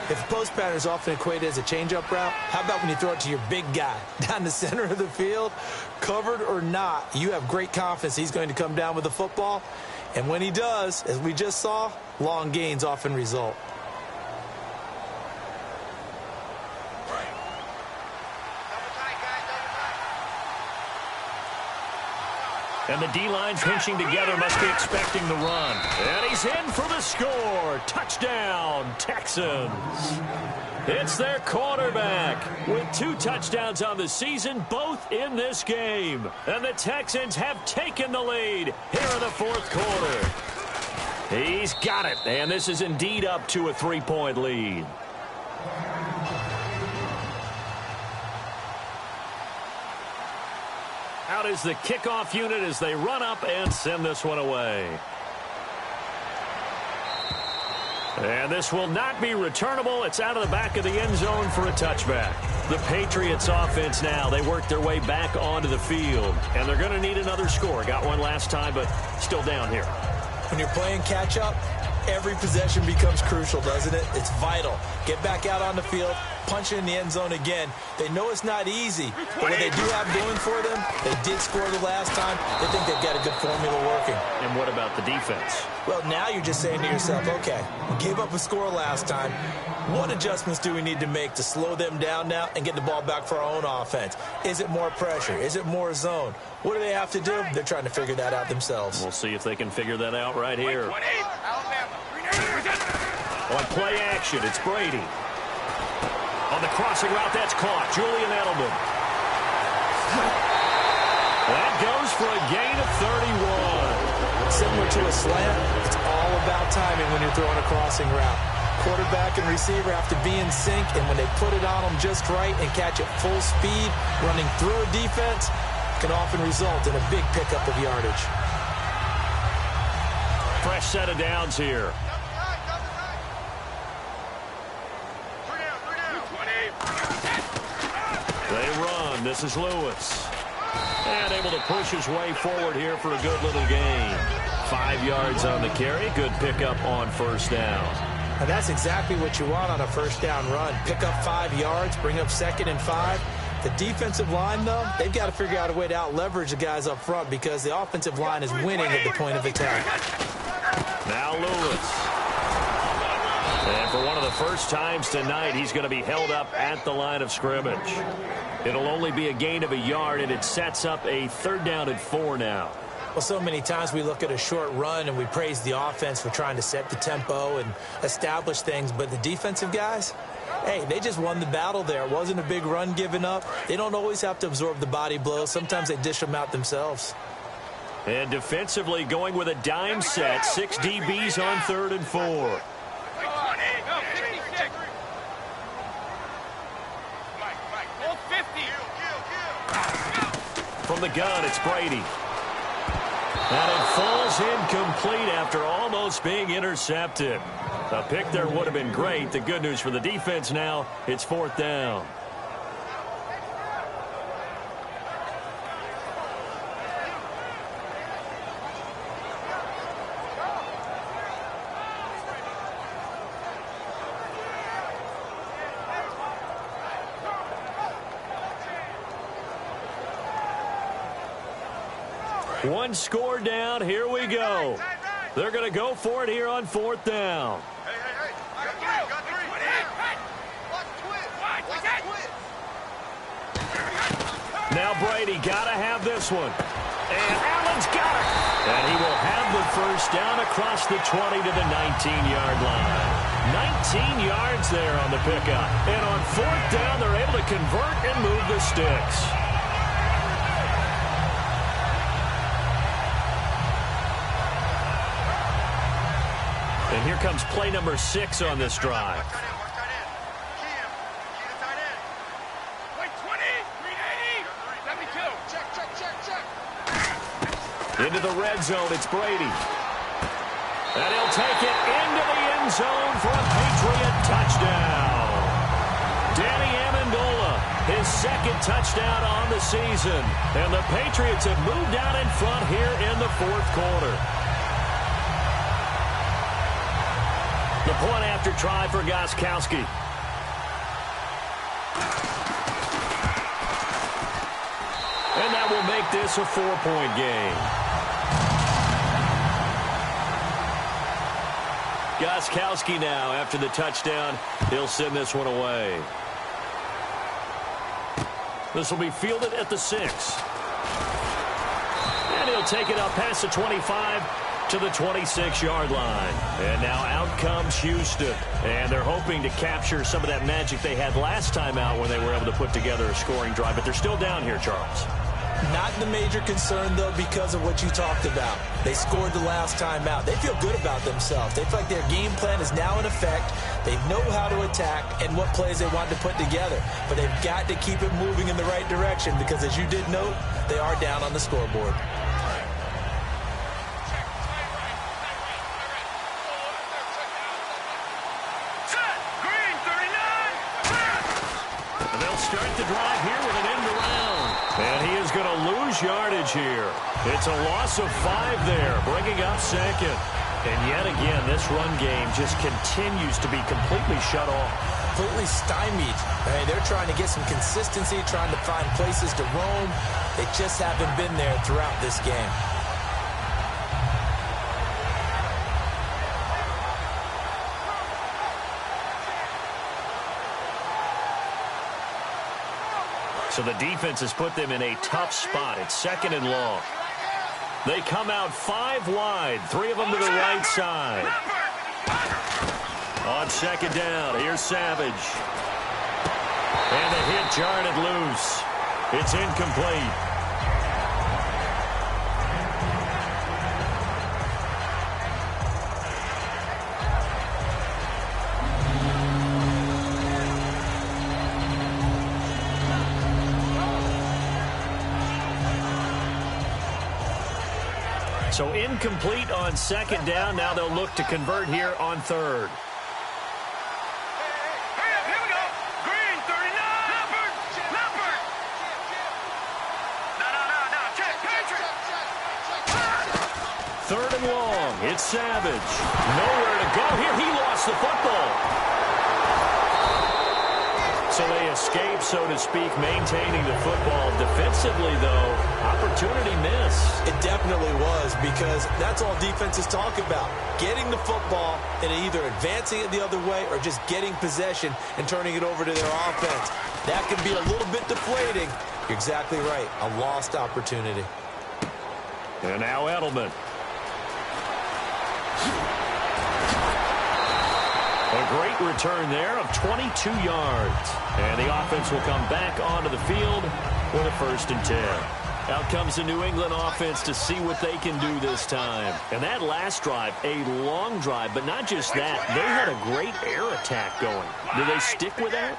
[SPEAKER 4] If post pattern is often equated as a change-up route, how about when you throw it to your big guy down the center of the field? Covered or not, you have great confidence he's going to come down with the football. And when he does, as we just saw, long gains often result.
[SPEAKER 2] And the D-line's pinching together, must be expecting the run. And he's in for the score. Touchdown, Texans. It's their quarterback with 2 touchdowns on the season, both in this game. And the Texans have taken the lead here in the 4th quarter. He's got it, and this is indeed up to a 3-point lead. Out is the kickoff unit as they run up and send this one away. And this will not be returnable. It's out of the back of the end zone for a touchback. The Patriots offense now, they work their way back onto the field. And they're going to need another score. Got one last time, but still down here.
[SPEAKER 4] When you're playing catch-up, every possession becomes crucial, doesn't it? It's vital. Get back out on the field, punch it in the end zone again. They know it's not easy, but what they do have going for them, they did score the last time. They think they've got a good formula working.
[SPEAKER 2] And what about the defense?
[SPEAKER 4] Well, now you're just saying to yourself, okay, we gave up a score last time. What adjustments do we need to make to slow them down now and get the ball back for our own offense? Is it more pressure? Is it more zone? What do they have to do? They're trying to figure that out themselves.
[SPEAKER 2] We'll see if they can figure that out right here. On play action, it's Brady. On the crossing route, that's caught. Julian Edelman. That goes for a gain of 31.
[SPEAKER 4] Similar to a slant, it's all about timing when you're throwing a crossing route. Quarterback and receiver have to be in sync, and when they put it on them just right and catch it full speed, running through a defense, can often result in a big pickup of yardage.
[SPEAKER 2] Fresh set of downs here. They run. This is Lewis. And able to push his way forward here for a good little gain. 5 yards on the carry. Good pickup on first down.
[SPEAKER 4] And that's exactly what you want on a first down run. Pick up 5 yards, bring up 2nd and 5. The defensive line, though, they've got to figure out a way to out-leverage the guys up front because the offensive line is winning at the point of attack.
[SPEAKER 2] Now Lewis. And for one of the first times tonight, he's going to be held up at the line of scrimmage. It'll only be a gain of a yard, and it sets up a 3rd down and 4 now.
[SPEAKER 4] Well, so many times we look at a short run and we praise the offense for trying to set the tempo and establish things, but the defensive guys, hey, they just won the battle there. It wasn't a big run given up. They don't always have to absorb the body blows. Sometimes they dish them out themselves.
[SPEAKER 2] And defensively going with a dime set, 6 DBs on 3rd and 4. From the gun, it's Brady. And it falls incomplete after almost being intercepted. A pick there would have been great. The good news for the defense now, it's 4th down. One score down. Here we go. They're going to go for it here on 4th down. Now Brady got to have this one. And Allen's got it. And he will have the first down across the 20 to the 19-yard line. 19 yards there on the pickup. And on 4th down, they're able to convert and move the sticks. And here comes play number 6 on this drive. Into the red zone, it's Brady. And he'll take it into the end zone for a Patriot touchdown. Danny Amendola, his 2nd touchdown on the season. And the Patriots have moved out in front here in the 4th quarter. The point after try for Gostkowski. And that will make this a 4-point game. Gostkowski now, after the touchdown, he'll send this one away. This will be fielded at the 6. And he'll take it up past the 25 to the 26-yard line. And now out comes Houston. And they're hoping to capture some of that magic they had last time out when they were able to put together a scoring drive. But they're still down here, Charles.
[SPEAKER 4] Not the major concern, though, because of what you talked about. They scored the last time out. They feel good about themselves. They feel like their game plan is now in effect. They know how to attack and what plays they want to put together. But they've got to keep it moving in the right direction because, as you did note, they are down on the scoreboard.
[SPEAKER 2] Start the drive here with an end around. And he is going to lose yardage here. It's a loss of 5 there, bringing up 2nd. And yet again, this run game just continues to be completely shut off.
[SPEAKER 4] Completely stymied. Hey, they're trying to get some consistency, trying to find places to roam. They just haven't been there throughout this game.
[SPEAKER 2] So the defense has put them in a tough spot. It's 2nd and long. They come out 5 wide, 3 of them to the right side. On 2nd down, here's Savage. And the hit jarred it loose. It's incomplete. So incomplete on 2nd down. Now they'll look to convert here on 3rd.
[SPEAKER 5] Here we go. Green, 39. Leopard. No. Check.
[SPEAKER 2] 3rd and long. It's Savage. Nowhere to go here. He lost the football. So they escape, so to speak, maintaining the football. Defensively, though, opportunity miss.
[SPEAKER 4] It definitely was, because that's all defenses talk about. Getting the football and either advancing it the other way or just getting possession and turning it over to their offense. That can be a little bit deflating. You're exactly right. A lost opportunity.
[SPEAKER 2] And now Edelman. A great return there of 22 yards. And the offense will come back onto the field with a 1st and 10. Out comes the New England offense to see what they can do this time. And that last drive, a long drive, but not just that. They had a great air attack going. Do they stick with that?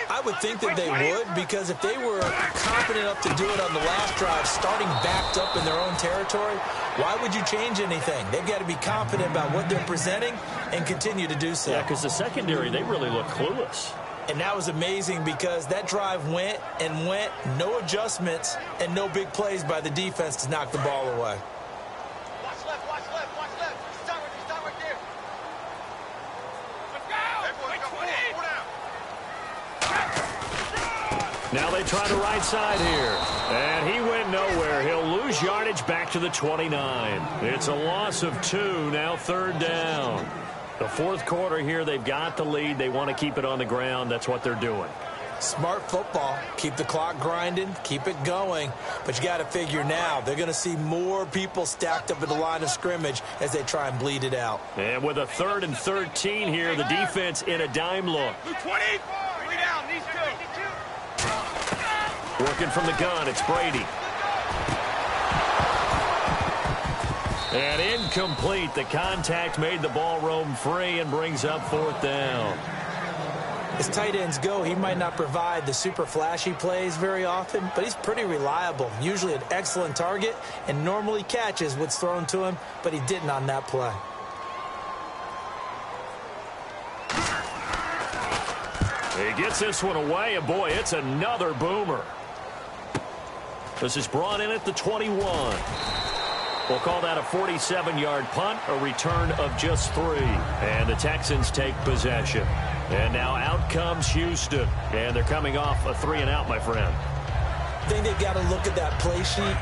[SPEAKER 4] I would think that they would, because if they were confident enough to do it on the last drive, starting backed up in their own territory, why would you change anything? They've got to be confident about what they're presenting and continue to do so.
[SPEAKER 2] Yeah, because the secondary, they really look clueless.
[SPEAKER 4] And that was amazing, because that drive went and went, no adjustments and no big plays by the defense to knock the ball away.
[SPEAKER 3] Watch left. Start right there.
[SPEAKER 5] Let's go.
[SPEAKER 2] Now they try the right side here. And he went nowhere. He'll lose yardage back to the 29. It's a loss of 2, now 3rd down. The 4th quarter here, they've got the lead. They want to keep it on the ground. That's what they're doing.
[SPEAKER 4] Smart football. Keep the clock grinding. Keep it going. But you got to figure now, they're going to see more people stacked up at the line of scrimmage as they try and bleed it out.
[SPEAKER 2] And with a 3rd and 13 here, the defense in a dime look.
[SPEAKER 5] 20. 3 down, these 2.
[SPEAKER 2] Working from the gun, it's Brady. And incomplete. The contact made the ball roam free and brings up 4th down.
[SPEAKER 4] As tight ends go, he might not provide the super flashy plays very often, but he's pretty reliable. Usually an excellent target and normally catches what's thrown to him, but he didn't on that play.
[SPEAKER 2] He gets this one away, and boy, it's another boomer. This is brought in at the 21. We'll call that a 47-yard punt, a return of just 3. And the Texans take possession. And now out comes Houston. And they're coming off a 3-and-out, my friend.
[SPEAKER 4] I think they've got to look at that play sheet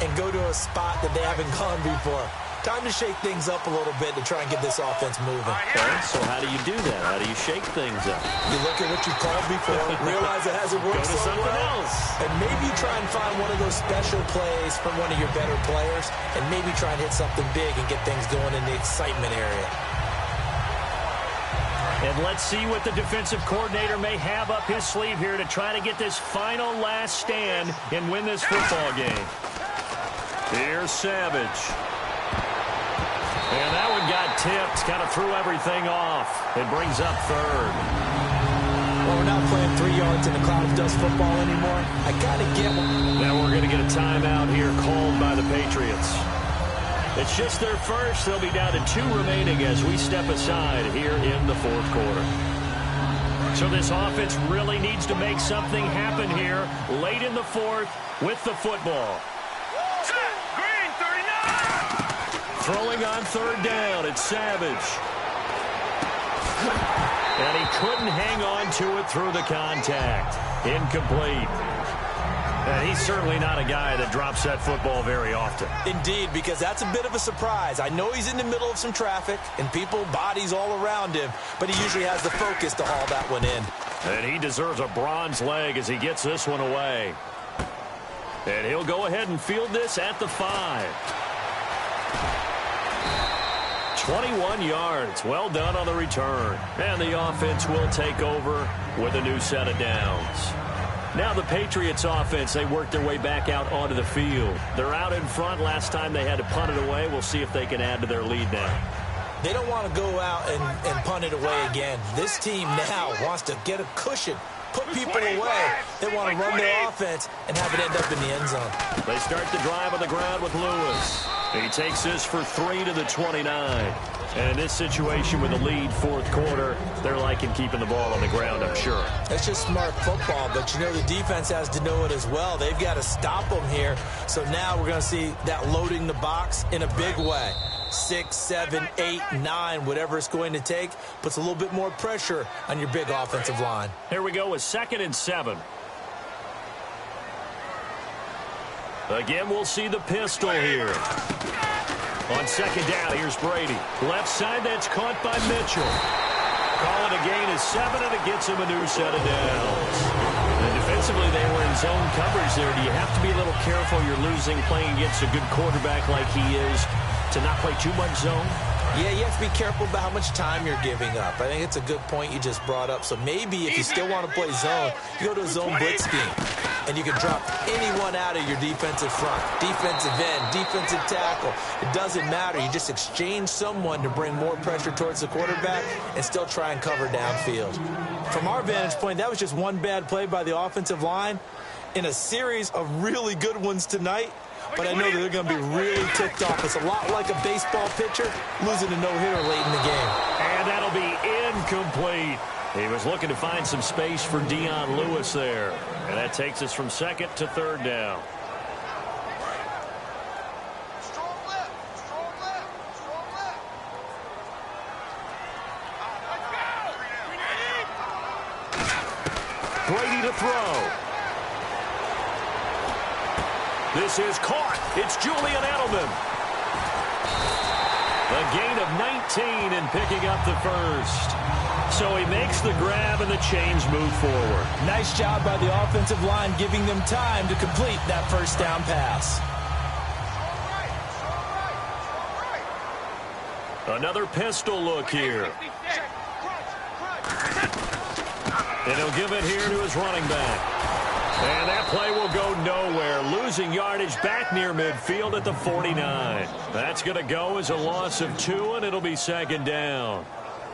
[SPEAKER 4] and go to a spot that they haven't gone before. Time to shake things up a little bit to try and get this offense moving.
[SPEAKER 2] Okay, so how do you do that? How do you shake things up?
[SPEAKER 4] You look at what you've called before, realize it hasn't worked
[SPEAKER 2] Go to
[SPEAKER 4] so
[SPEAKER 2] something
[SPEAKER 4] well,
[SPEAKER 2] else.
[SPEAKER 4] and maybe try and find one of those special plays from one of your better players, and maybe try and hit something big and get things going in the excitement area.
[SPEAKER 2] And let's see what the defensive coordinator may have up his sleeve here to try to get this final last stand and win this football game. Here's Savage. And that one got tipped, kind of threw everything off. It brings up 3rd.
[SPEAKER 4] Well, we're not playing 3 yards in a cloud of dust football anymore. I got to get one.
[SPEAKER 2] Now we're going to get a timeout here called by the Patriots. It's just their first. They'll be down to 2 remaining as we step aside here in the 4th quarter. So this offense really needs to make something happen here late in the 4th with the football.
[SPEAKER 5] Green, 39.
[SPEAKER 2] Throwing on third down, it's Savage. And he couldn't hang on to it through the contact. Incomplete. And he's certainly not a guy that drops that football very often.
[SPEAKER 4] Indeed, because that's a bit of a surprise. I know he's in the middle of some traffic and people, bodies all around him, but he usually has the focus to haul that one in.
[SPEAKER 2] And he deserves a bronze leg as he gets this one away. And he'll go ahead and field this at the 5. 21 yards. Well done on the return. And the offense will take over with a new set of downs. Now the Patriots offense, they work their way back out onto the field. They're out in front. Last time they had to punt it away. We'll see if they can add to their lead now.
[SPEAKER 4] They don't want to go out and punt it away again. This team now wants to get a cushion, put people away. They want to run their offense and have it end up in the end zone.
[SPEAKER 2] They start the drive on the ground with Lewis. He takes this for 3 to the 29. And in this situation with the lead fourth quarter, they're liking keeping the ball on the ground, I'm sure.
[SPEAKER 4] That's just smart football, but you know the defense has to know it as well. They've got to stop them here. So now we're going to see that loading the box in a big way. 6, 7, 8, 9, whatever it's going to take, puts a little bit more pressure on your big offensive line.
[SPEAKER 2] Here we go with 2nd and 7. Again, we'll see the pistol here. On 2nd down, here's Brady. Left side, that's caught by Mitchell. Call it a gain of 7, and it gets him a new set of downs. And defensively, they were in zone coverage there. Do you have to be a little careful? You're losing playing against a good quarterback like he is to not play too much zone?
[SPEAKER 4] Yeah, you have to be careful about how much time you're giving up. I think it's a good point you just brought up. So maybe if you still want to play zone, you go to a zone blitz scheme. And you can drop anyone out of your defensive front, defensive end, defensive tackle. It doesn't matter. You just exchange someone to bring more pressure towards the quarterback and still try and cover downfield. From our vantage point, that was just one bad play by the offensive line in a series of really good ones tonight. But I know that they're going to be really ticked off. It's a lot like a baseball pitcher losing a no-hitter late in the game.
[SPEAKER 2] And that'll be incomplete. He was looking to find some space for Dion Lewis there. And that takes us from 2nd to 3rd down.
[SPEAKER 3] Strong left. Strong left. Strong left. Let's go.
[SPEAKER 2] Brady to throw. This is caught. It's Julian Edelman. A gain of 19 and picking up the first. So he makes the grab and the chains move forward.
[SPEAKER 4] Nice job by the offensive line giving them time to complete that first down pass.
[SPEAKER 2] Another pistol look here. And he'll give it here to his running back. And that play will go nowhere. Losing yardage back near midfield at the 49. That's going to go as a loss of 2, and it'll be 2nd down.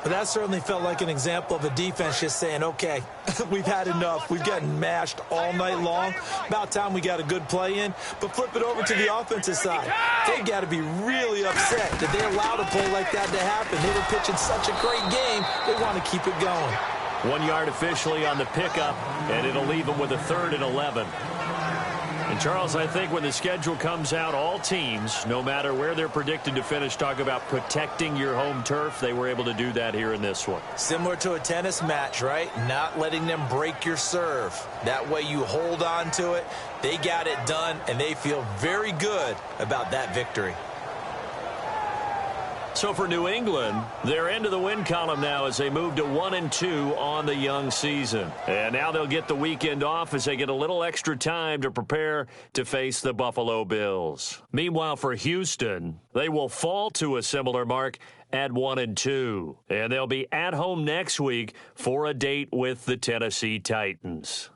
[SPEAKER 4] But that certainly felt like an example of a defense just saying, okay, we've had enough. We've gotten mashed all night long. About time we got a good play in. But flip it over to the offensive side. They've got to be really upset that they allowed a play like that to happen. They were pitching such a great game. They want to keep it going.
[SPEAKER 2] 1 yard officially on the pickup, and it'll leave them with a 3rd and 11. And, Charles, I think when the schedule comes out, all teams, no matter where they're predicted to finish, talk about protecting your home turf. They were able to do that here in this one.
[SPEAKER 4] Similar to a tennis match, right? Not letting them break your serve. That way you hold on to it. They got it done, and they feel very good about that victory.
[SPEAKER 2] So for New England, they're into the win column now as they move to 1-2 on the young season. And now they'll get the weekend off as they get a little extra time to prepare to face the Buffalo Bills. Meanwhile, for Houston, they will fall to a similar mark at 1-2. And they'll be at home next week for a date with the Tennessee Titans.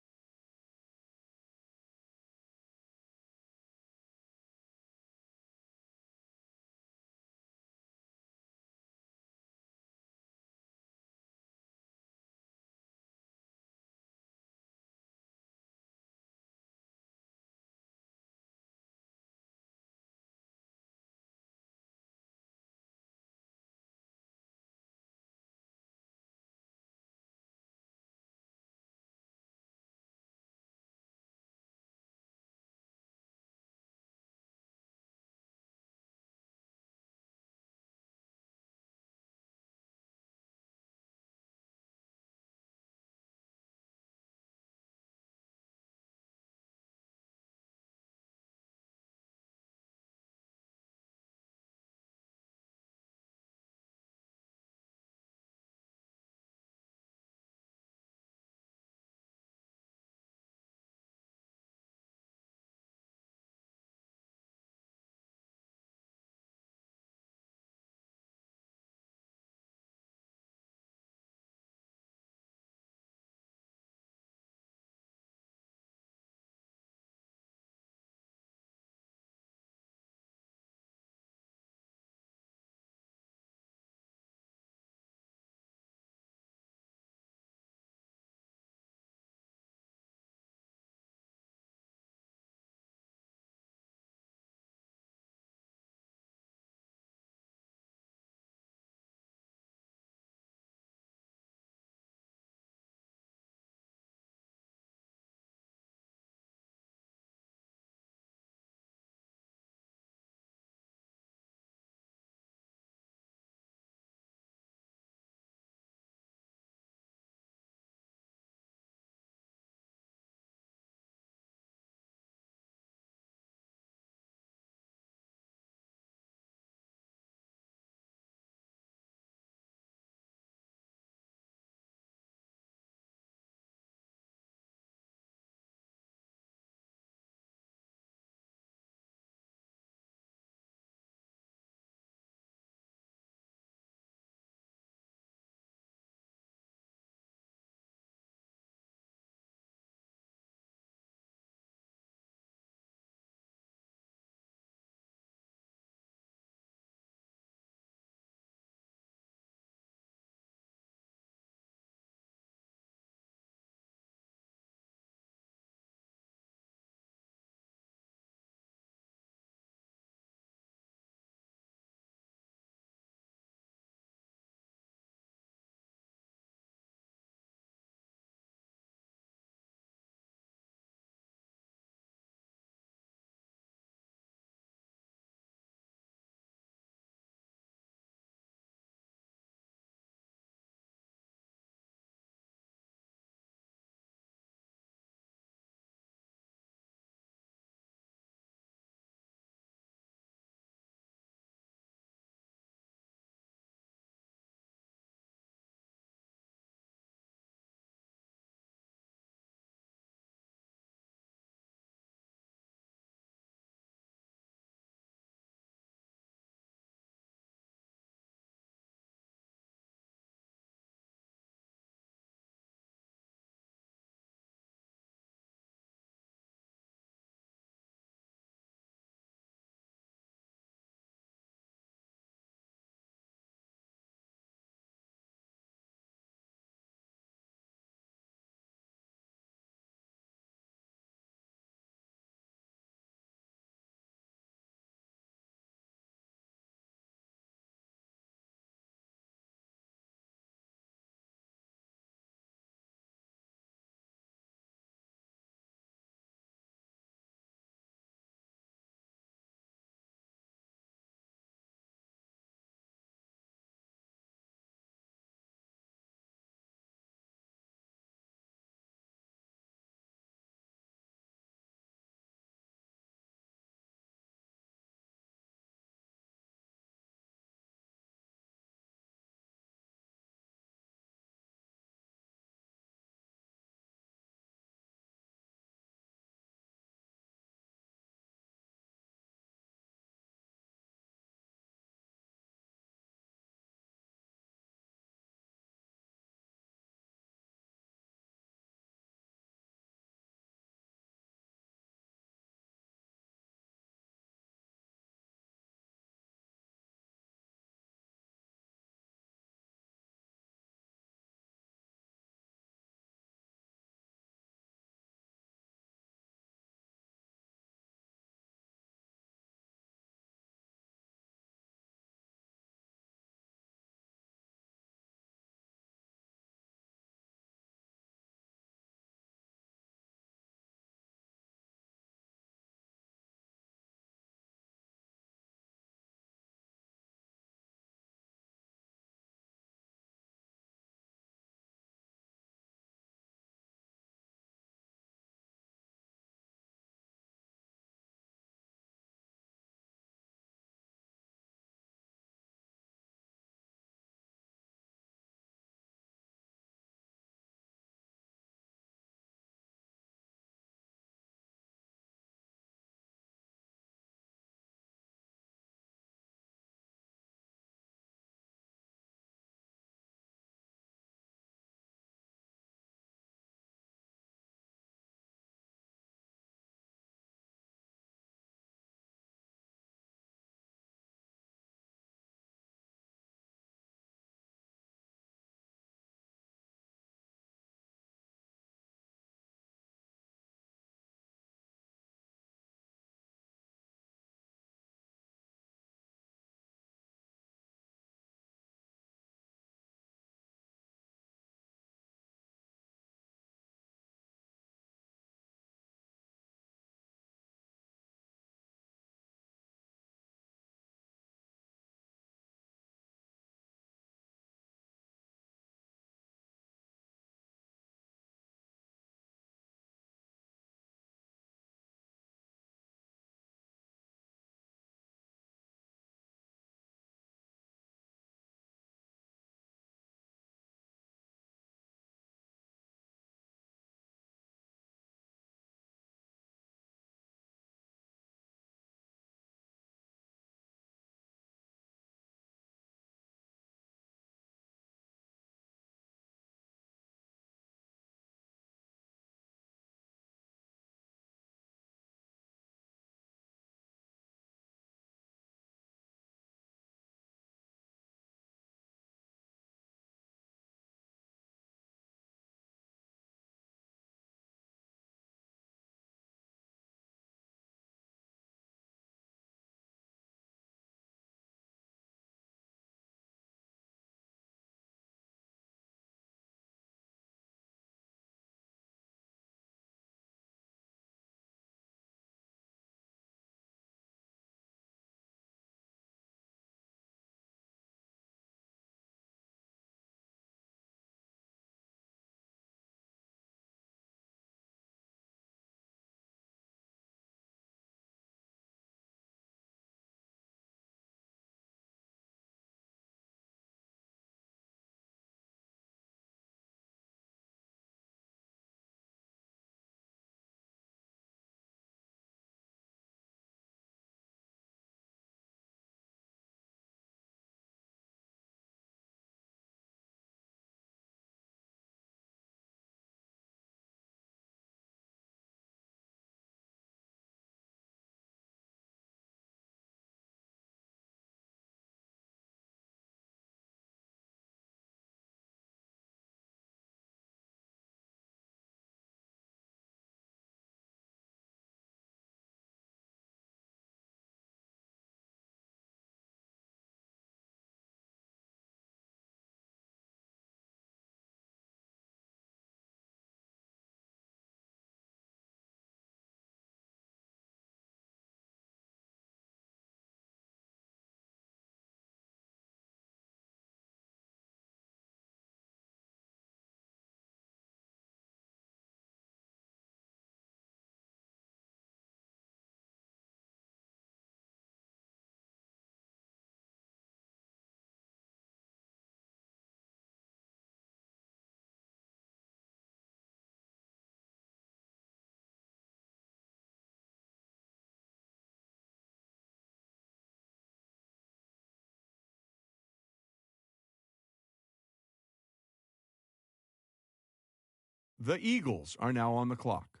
[SPEAKER 6] The Eagles are now on the clock.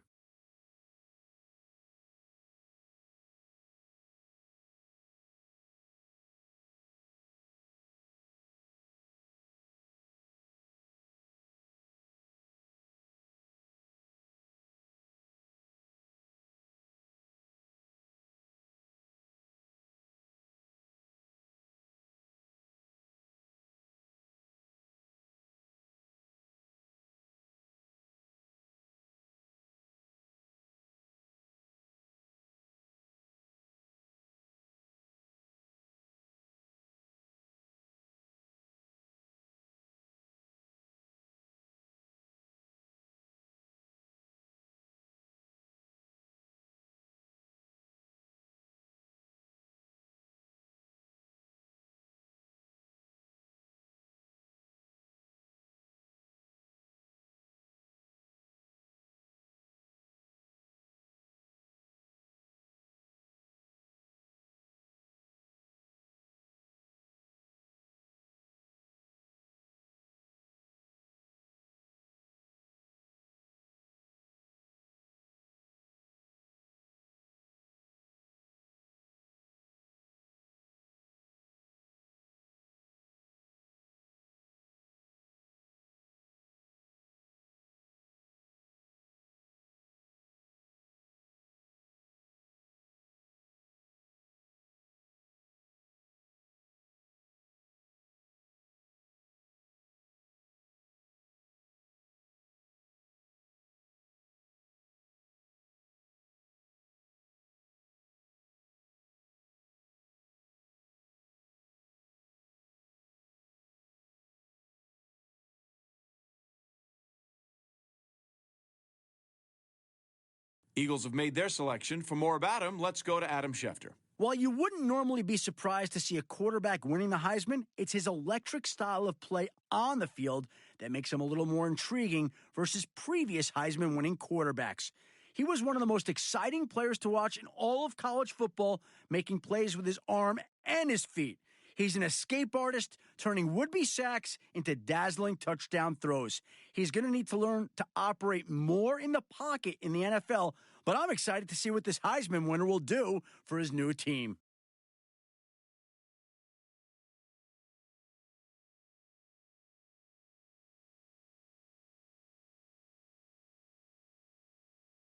[SPEAKER 6] Eagles have made their selection. For more about him, let's go to Adam Schefter.
[SPEAKER 7] While you wouldn't normally be surprised to see a quarterback winning the Heisman, it's his electric style of play on the field that makes him a little more intriguing versus previous Heisman-winning quarterbacks. He was one of the most exciting players to watch in all of college football, making plays with his arm and his feet. He's an escape artist, turning would-be sacks into dazzling touchdown throws. He's going to need to learn to operate more in the pocket in the NFL, but I'm excited to see what this Heisman winner will do for his new team.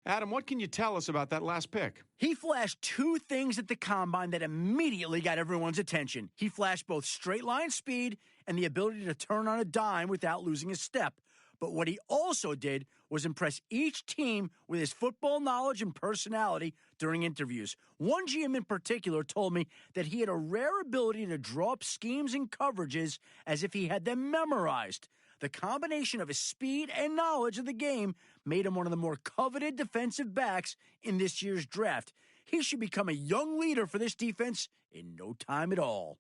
[SPEAKER 6] Adam, what can you tell us about that last pick?
[SPEAKER 7] He flashed two things at the combine that immediately got everyone's attention. He flashed both straight line speed and the ability to turn on a dime without losing a step. But what he also did was impress each team with his football knowledge and personality during interviews. One GM in particular told me that he had a rare ability to draw up schemes and coverages as if he had them memorized. The combination of his speed and knowledge of the game made him one of the more coveted defensive backs in this year's draft. He should become a young leader for this defense in no time at all.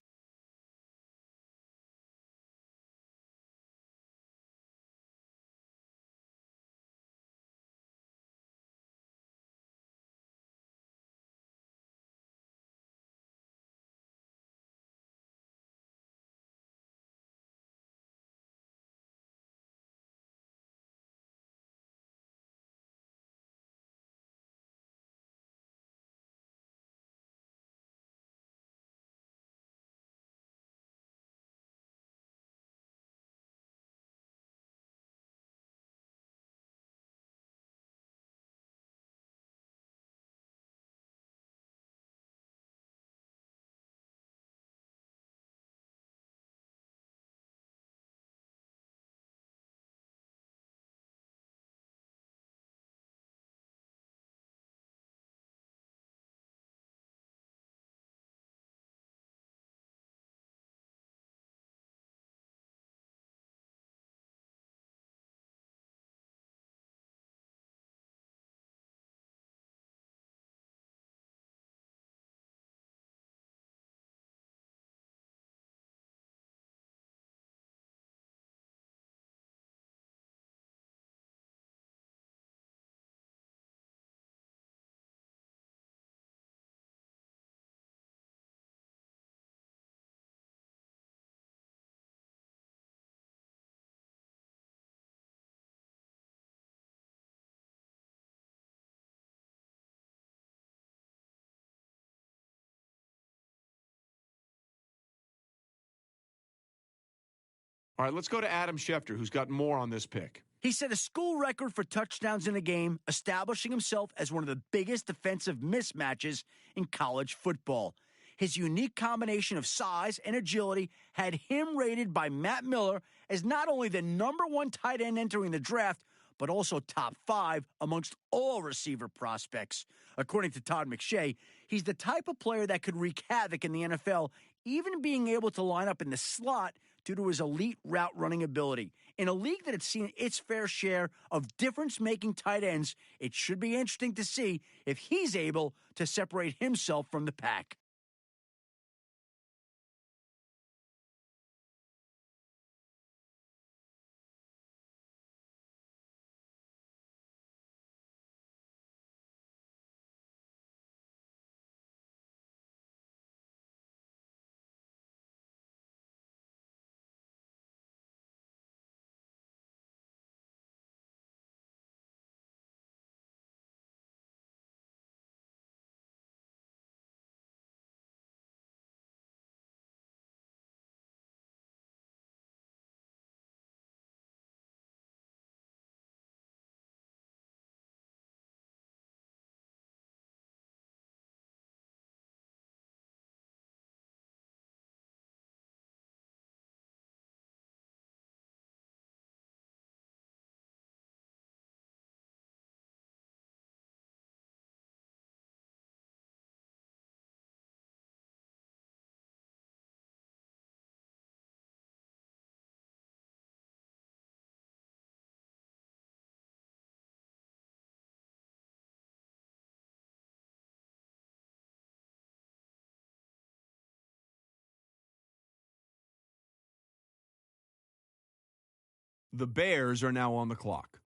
[SPEAKER 6] All right, let's go to Adam Schefter, who's got more on this pick.
[SPEAKER 7] He set a school record for touchdowns in a game, establishing himself as one of the biggest defensive mismatches in college football. His unique combination of size and agility had him rated by Matt Miller as not only the #1 tight end entering the draft, but also top 5 amongst all receiver prospects. According to Todd McShay, he's the type of player that could wreak havoc in the NFL, even being able to line up in the slot due to his elite route running ability. In a league that had seen its fair share of difference-making tight ends, it should be interesting to see if he's able to separate himself from the pack.
[SPEAKER 6] The Bears are now on the clock.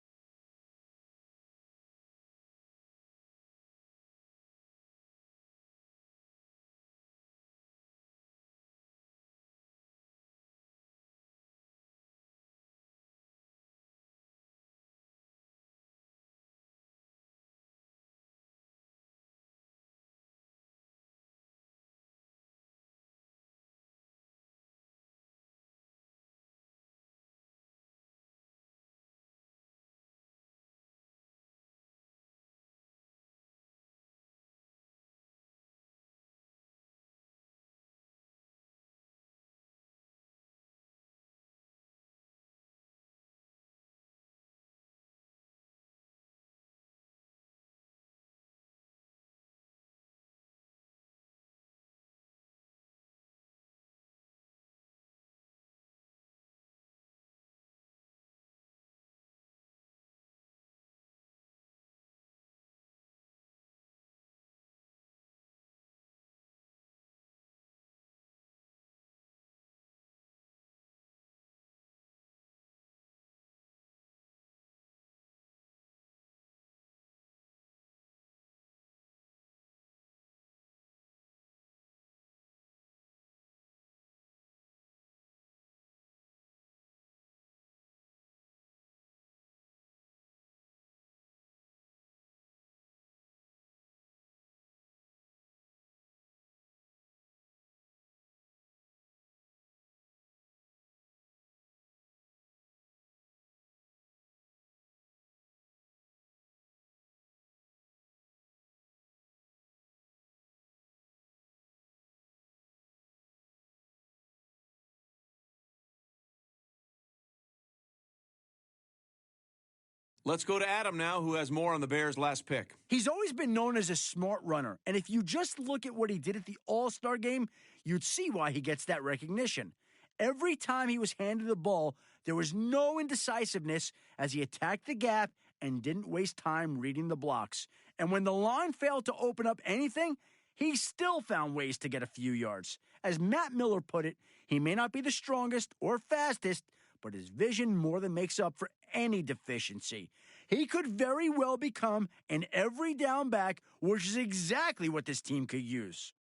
[SPEAKER 6] Let's go to Adam now, who has more on the Bears' last pick.
[SPEAKER 7] He's always been known as a smart runner, and if you just look at what he did at the All-Star game, you'd see why he gets that recognition. Every time he was handed the ball, there was no indecisiveness as he attacked the gap and didn't waste time reading the blocks. And when the line failed to open up anything, he still found ways to get a few yards. As Matt Miller put it, he may not be the strongest or fastest, but his vision more than makes up for any deficiency. He could very well become an every down back, which is exactly what this team could use.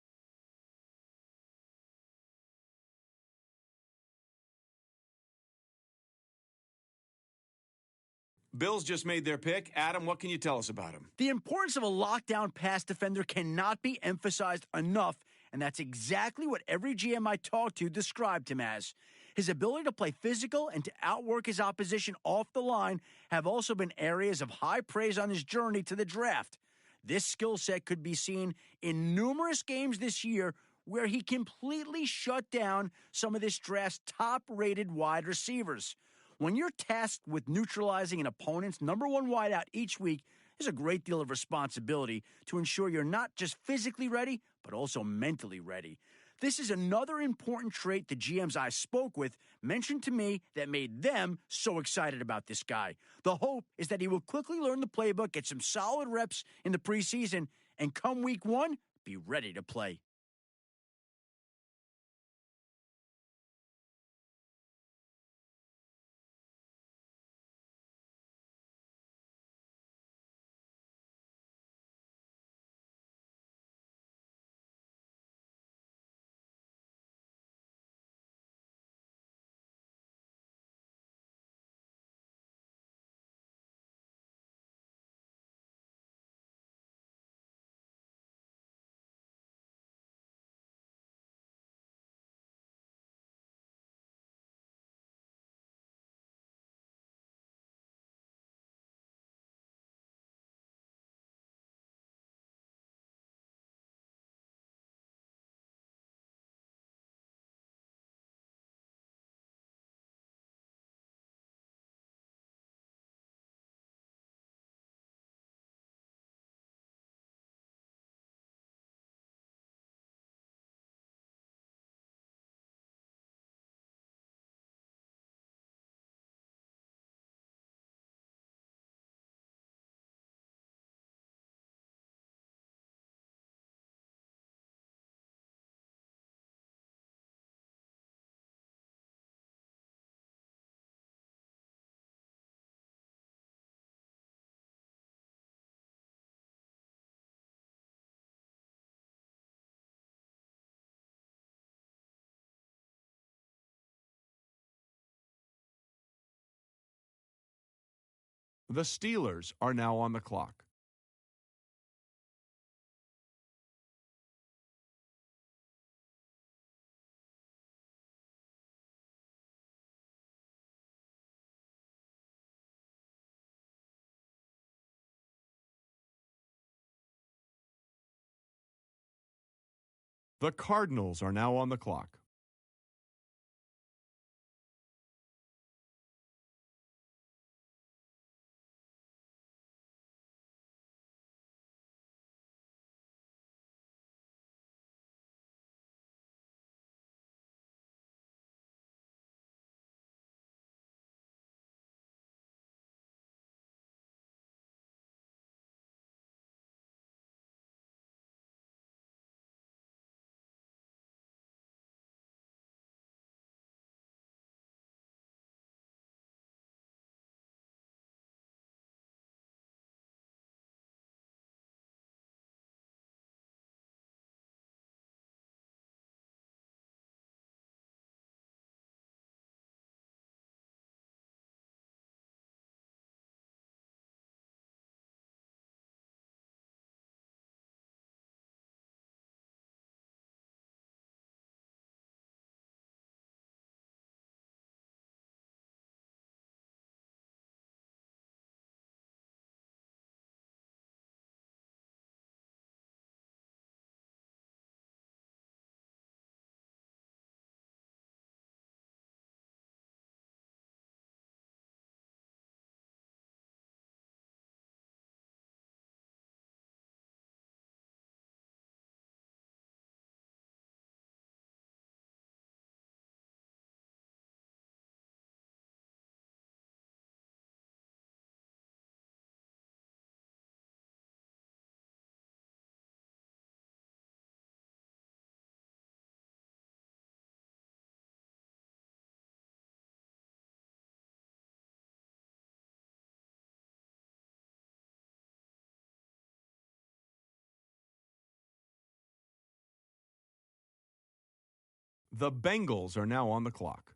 [SPEAKER 6] Bills just made their pick. Adam, what can you tell us about him?
[SPEAKER 7] The importance of a lockdown pass defender cannot be emphasized enough, and that's exactly what every GM I talked to described him as. His ability to play physical and to outwork his opposition off the line have also been areas of high praise on his journey to the draft. This skill set could be seen in numerous games this year where he completely shut down some of this draft's top-rated wide receivers. When you're tasked with neutralizing an opponent's number one wideout each week, there's a great deal of responsibility to ensure you're not just physically ready, but also mentally ready. This is another important trait the GMs I spoke with mentioned to me that made them so excited about this guy. The hope is that he will quickly learn the playbook, get some solid reps in the preseason, and come week one, be ready to play.
[SPEAKER 6] The Steelers are now on the clock. The Cardinals are now on the clock. The Bengals are now on the clock.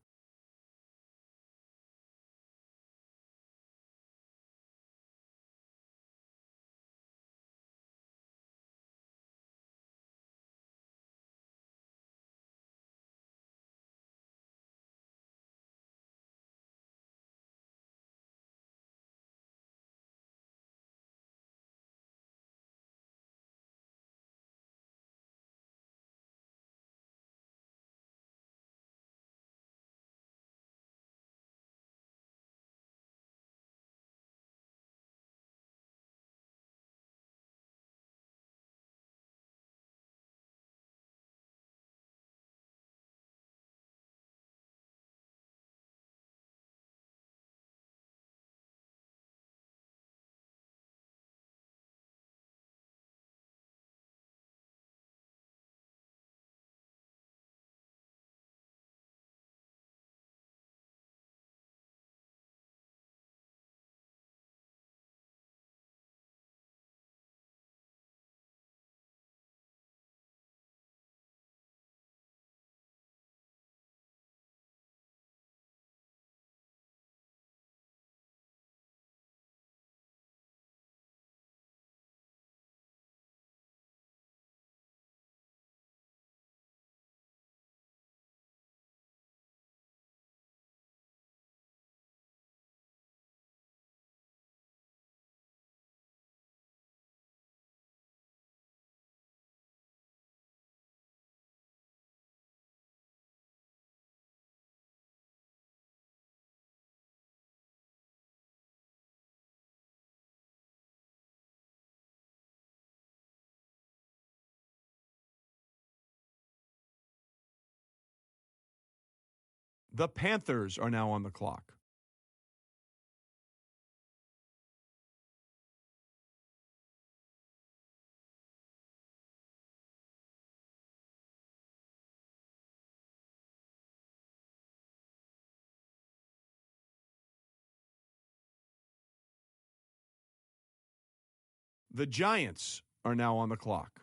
[SPEAKER 6] The Panthers are now on the clock. The Giants are now on the clock.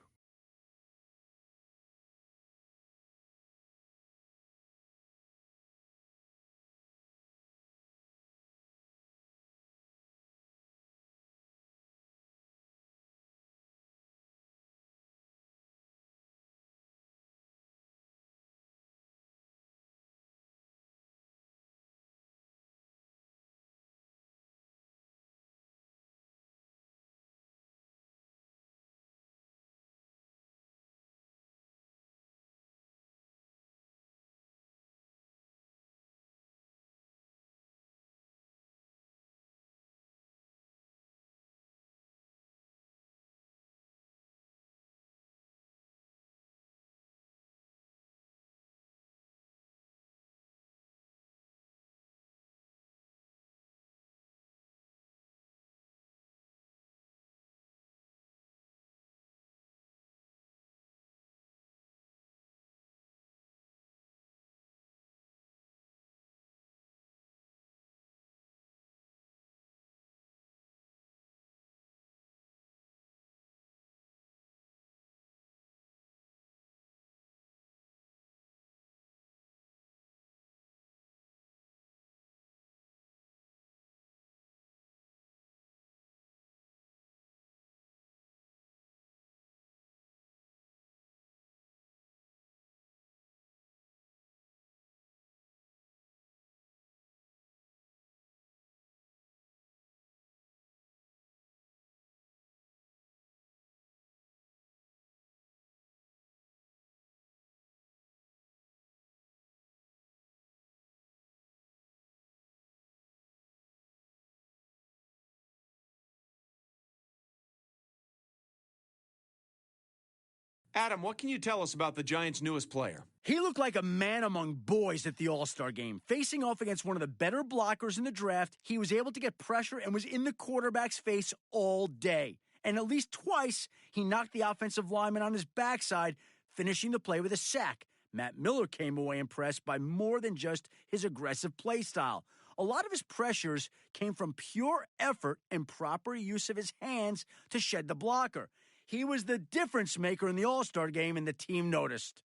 [SPEAKER 6] Adam, what can you tell us about the Giants' newest player?
[SPEAKER 7] He looked like a man among boys at the All-Star game. Facing off against one of the better blockers in the draft, he was able to get pressure and was in the quarterback's face all day. And at least twice, he knocked the offensive lineman on his backside, finishing the play with a sack. Matt Miller came away impressed by more than just his aggressive play style. A lot of his pressures came from pure effort and proper use of his hands to shed the blocker. He was the difference maker in the All-Star game, and the team noticed.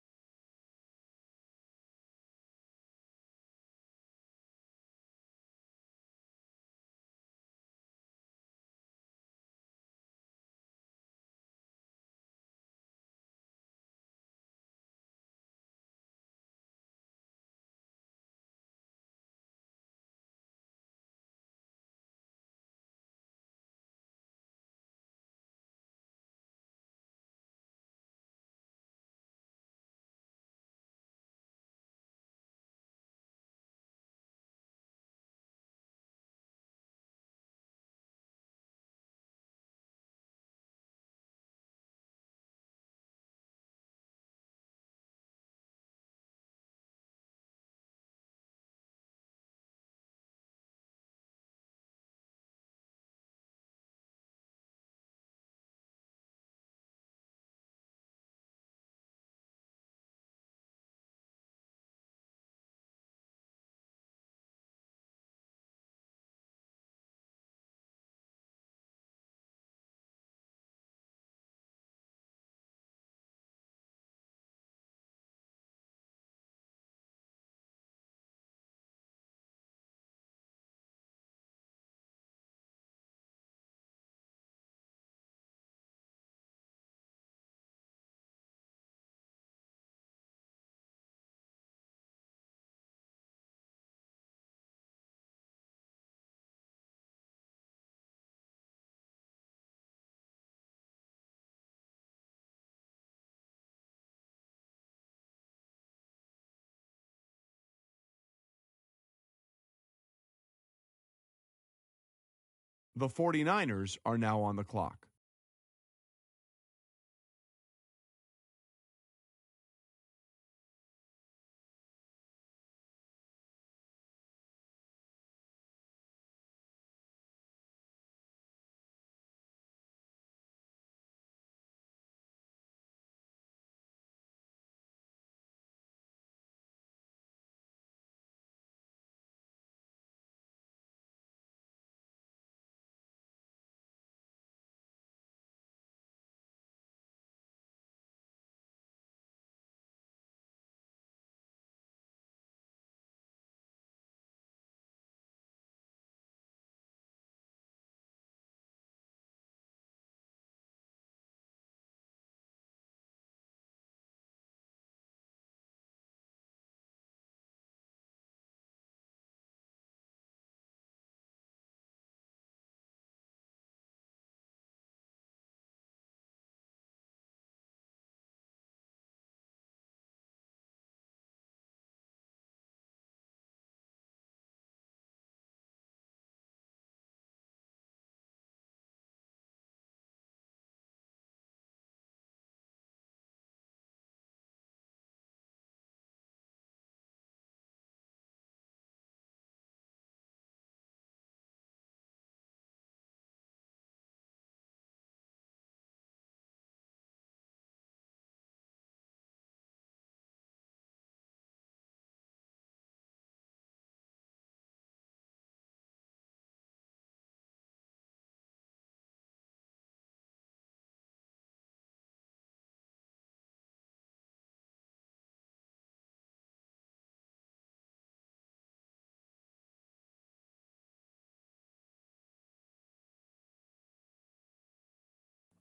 [SPEAKER 6] The 49ers are now on the clock.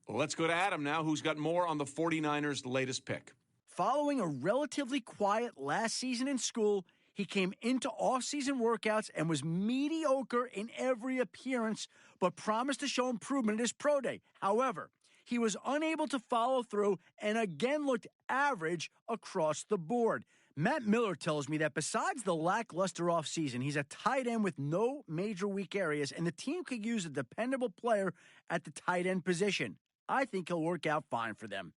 [SPEAKER 6] Well, let's go to Adam now, who's got more on the 49ers' latest pick.
[SPEAKER 7] Following a relatively quiet last season in school, he came into off-season workouts and was mediocre in every appearance, but promised to show improvement at his pro day. However, he was unable to follow through and again looked average across the board. Matt Miller tells me that besides the lackluster offseason, he's a tight end with no major weak areas, and the team could use a dependable player at the tight end position. I think he'll work out fine for them.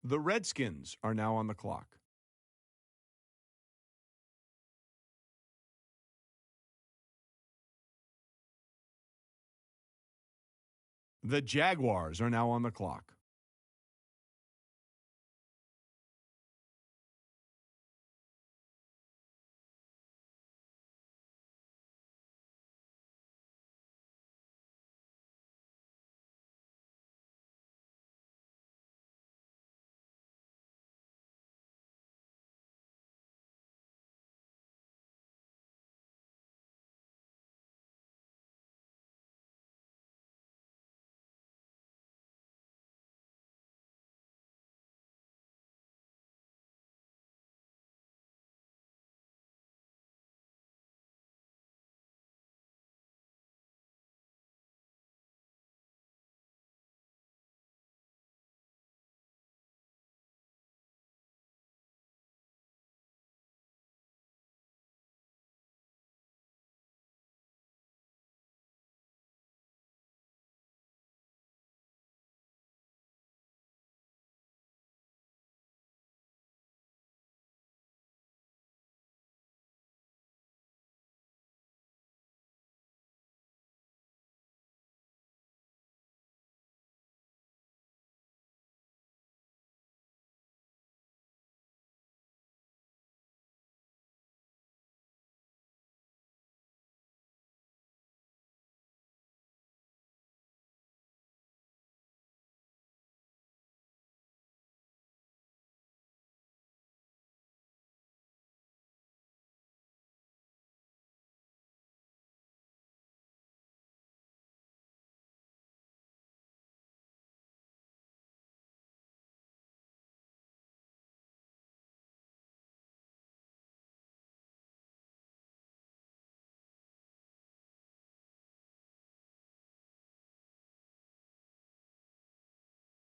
[SPEAKER 6] The Redskins are now on the clock. The Jaguars are now on the clock.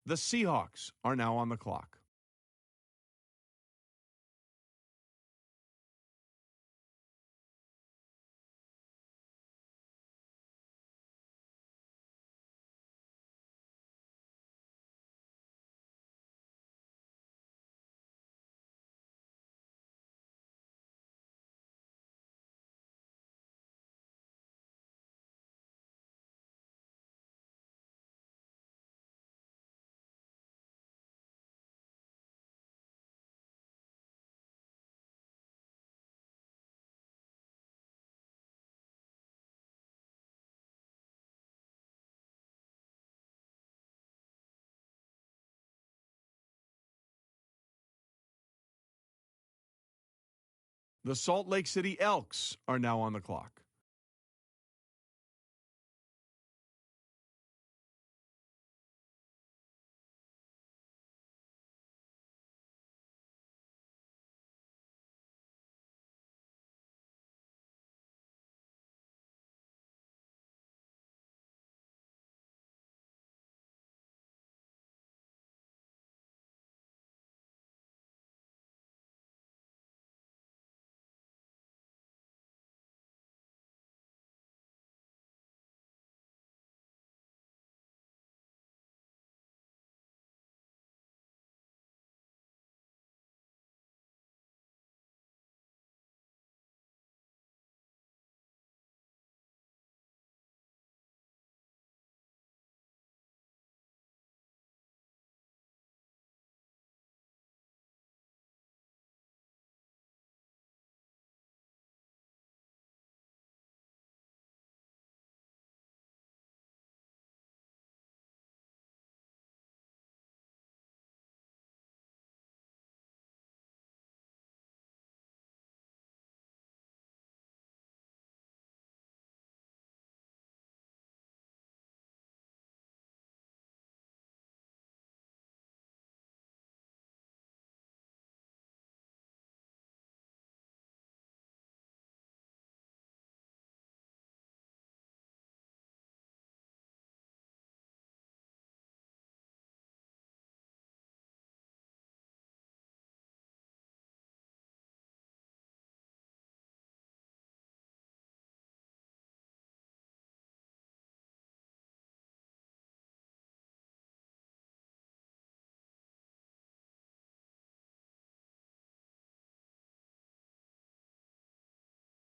[SPEAKER 6] The Seahawks are now on the clock. The Salt Lake City Elks are now on the clock.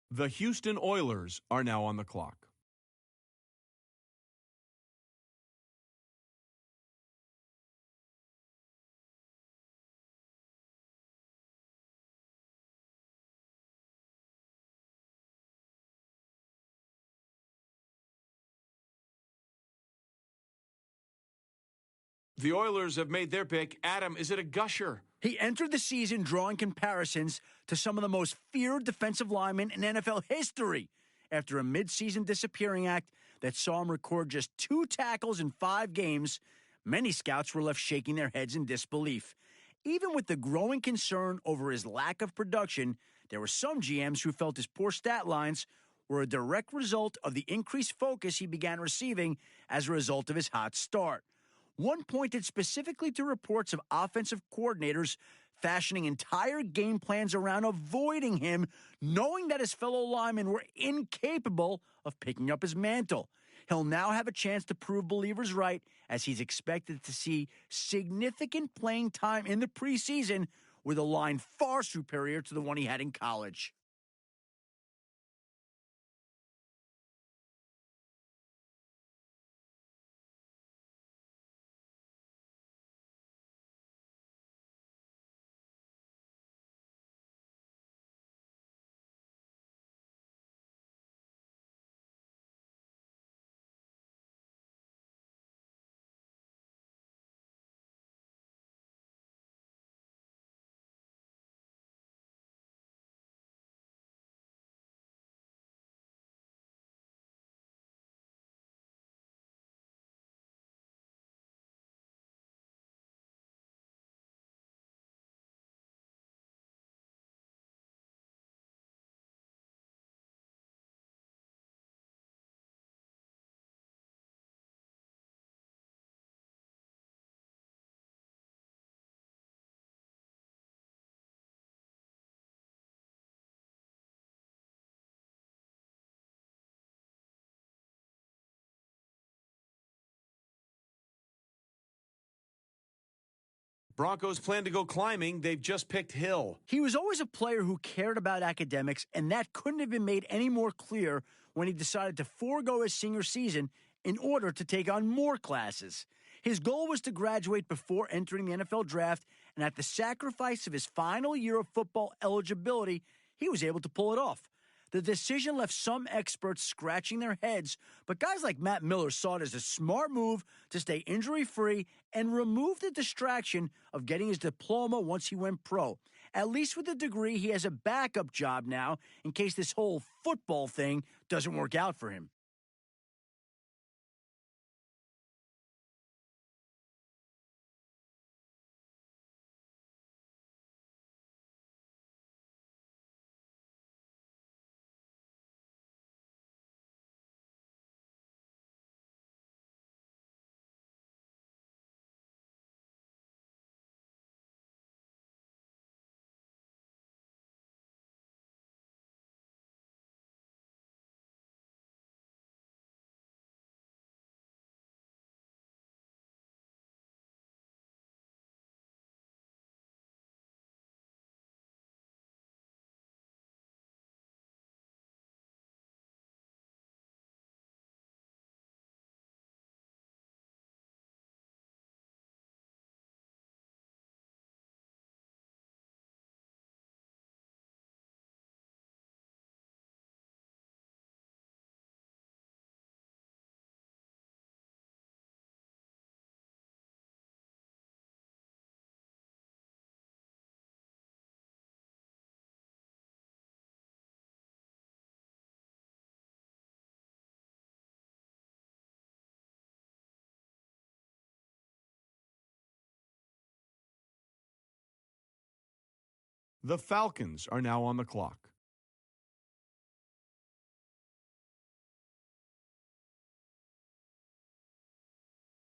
[SPEAKER 6] The Houston Oilers are now on the clock. The Oilers have made their pick. Adam, is it a gusher?
[SPEAKER 7] He entered the season drawing comparisons to some of the most feared defensive linemen in NFL history after a midseason disappearing act that saw him record just 2 tackles in 5 games. Many scouts were left shaking their heads in disbelief. Even with the growing concern over his lack of production, there were some GMs who felt his poor stat lines were a direct result of the increased focus he began receiving as a result of his hot start. One pointed specifically to reports of offensive coordinators fashioning entire game plans around avoiding him, knowing that his fellow linemen were incapable of picking up his mantle. He'll now have a chance to prove believers right, as he's expected to see significant playing time in the preseason with a line far superior to the one he had in college.
[SPEAKER 6] Broncos plan to go climbing. They've just picked Hill.
[SPEAKER 7] He was always a player who cared about academics, and that couldn't have been made any more clear when he decided to forego his senior season in order to take on more classes. His goal was to graduate before entering the NFL draft, and at the sacrifice of his final year of football eligibility, he was able to pull it off. The decision left some experts scratching their heads, but guys like Matt Miller saw it as a smart move to stay injury-free and remove the distraction of getting his diploma once he went pro. At least with a degree, he has a backup job now in case this whole football thing doesn't work out for him.
[SPEAKER 6] The Falcons are now on the clock.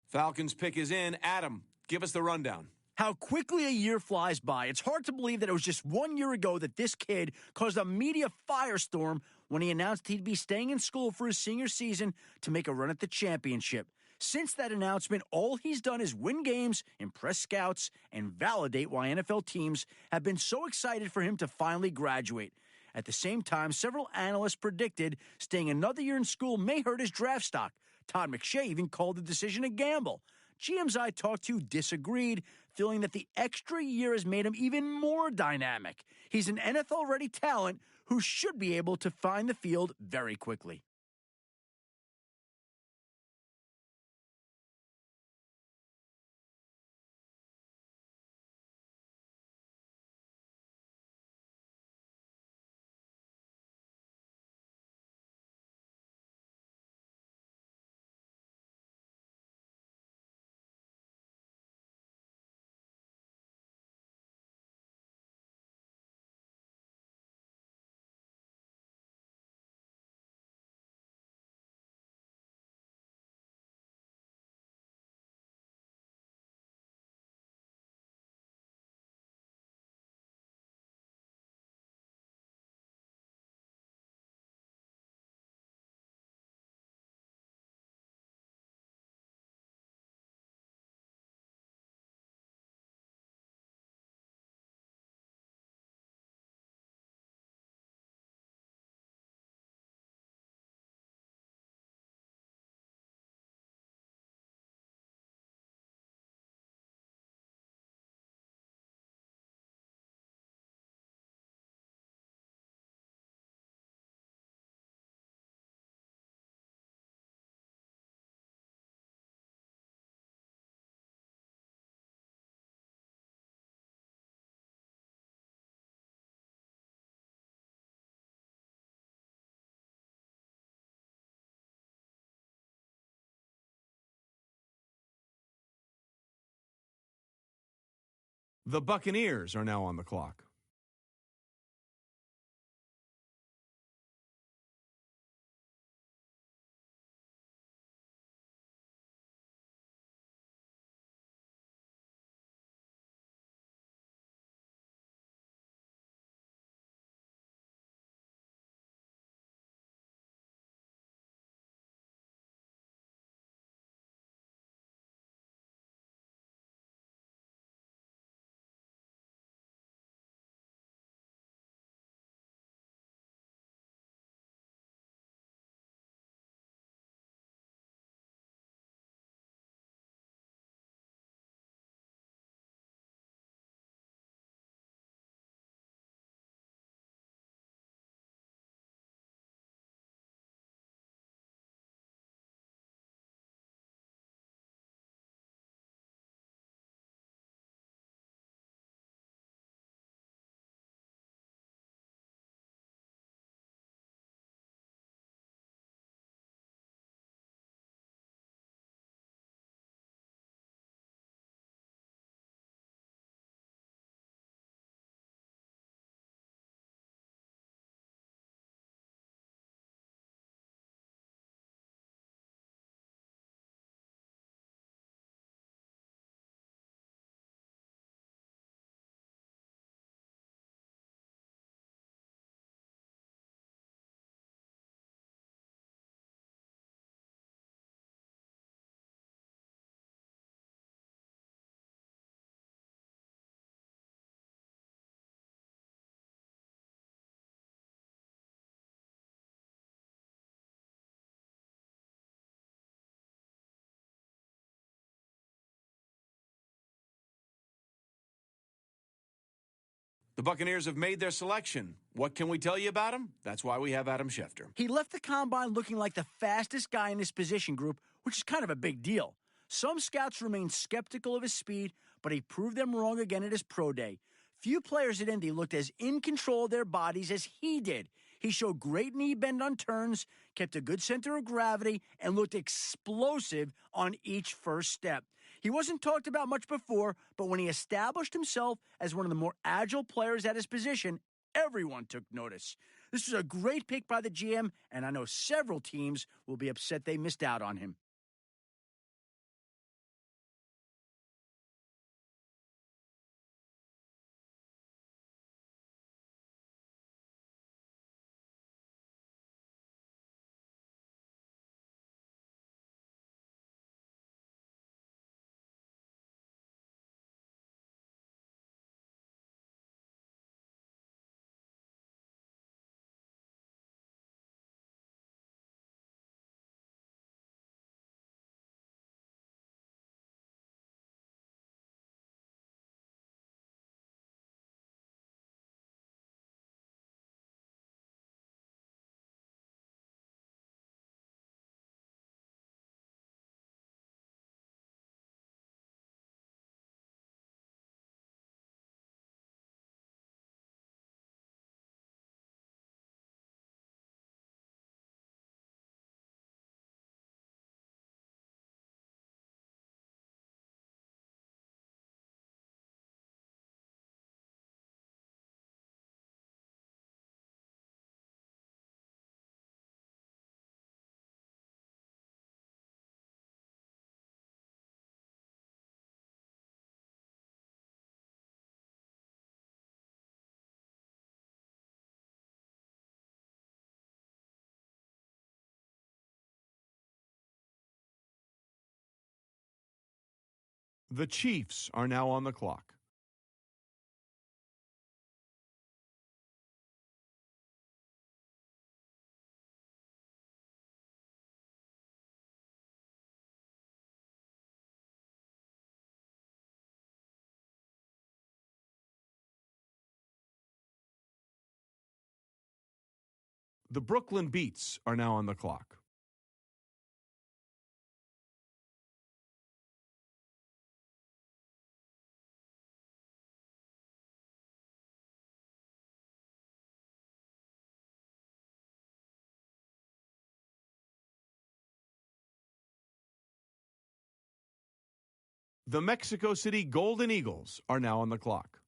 [SPEAKER 6] Falcons pick is in. Adam, give us the rundown.
[SPEAKER 7] How quickly a year flies by. It's hard to believe that it was just 1 year ago that this kid caused a media firestorm when he announced he'd be staying in school for his senior season to make a run at the championship. Since that announcement, all he's done is win games, impress scouts, and validate why NFL teams have been so excited for him to finally graduate. At the same time, several analysts predicted staying another year in school may hurt his draft stock. Todd McShay even called the decision a gamble. GMs I talked to disagreed, feeling that the extra year has made him even more dynamic. He's an NFL-ready talent who should be able to find the field very quickly.
[SPEAKER 6] The Buccaneers are now on the clock. The Buccaneers have made their selection. What can we tell you about him? That's why we have Adam Schefter.
[SPEAKER 7] He left the combine looking like the fastest guy in his position group, which is kind of a big deal. Some scouts remain skeptical of his speed, but he proved them wrong again at his pro day. Few players at Indy looked as in control of their bodies as he did. He showed great knee bend on turns, kept a good center of gravity, and looked explosive on each first step. He wasn't talked about much before, but when he established himself as one of the more agile players at his position, everyone took notice. This was a great pick by the GM, and I know several teams will be upset they missed out on him.
[SPEAKER 8] The Chiefs are now on the clock. The Brooklyn Beats are now on the clock. The Mexico City Golden Eagles are now on the clock.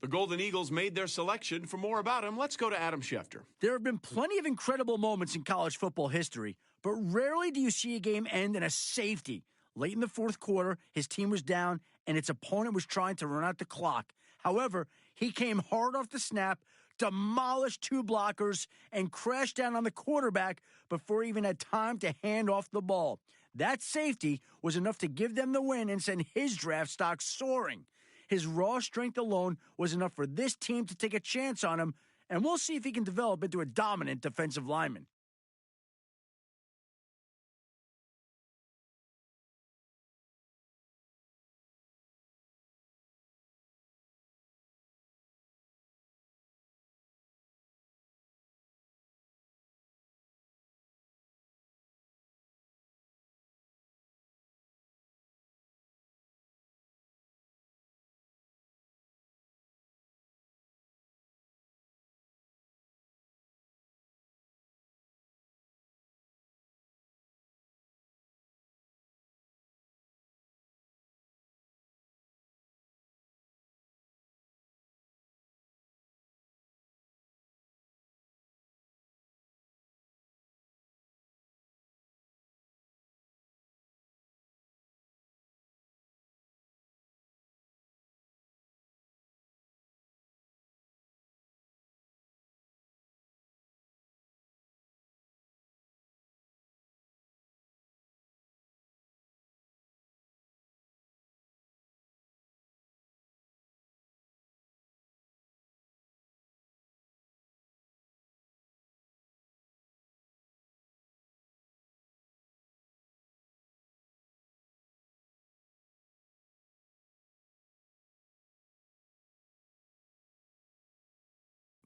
[SPEAKER 6] The Golden Eagles made their selection. For more about him, let's go to Adam Schefter.
[SPEAKER 7] There have been plenty of incredible moments in college football history, but rarely do you see a game end in a safety. Late in the fourth quarter, his team was down, and its opponent was trying to run out the clock. However, he came hard off the snap, demolished two blockers, and crashed down on the quarterback before he even had time to hand off the ball. That safety was enough to give them the win and send his draft stock soaring. His raw strength alone was enough for this team to take a chance on him, and we'll see if he can develop into a dominant defensive lineman.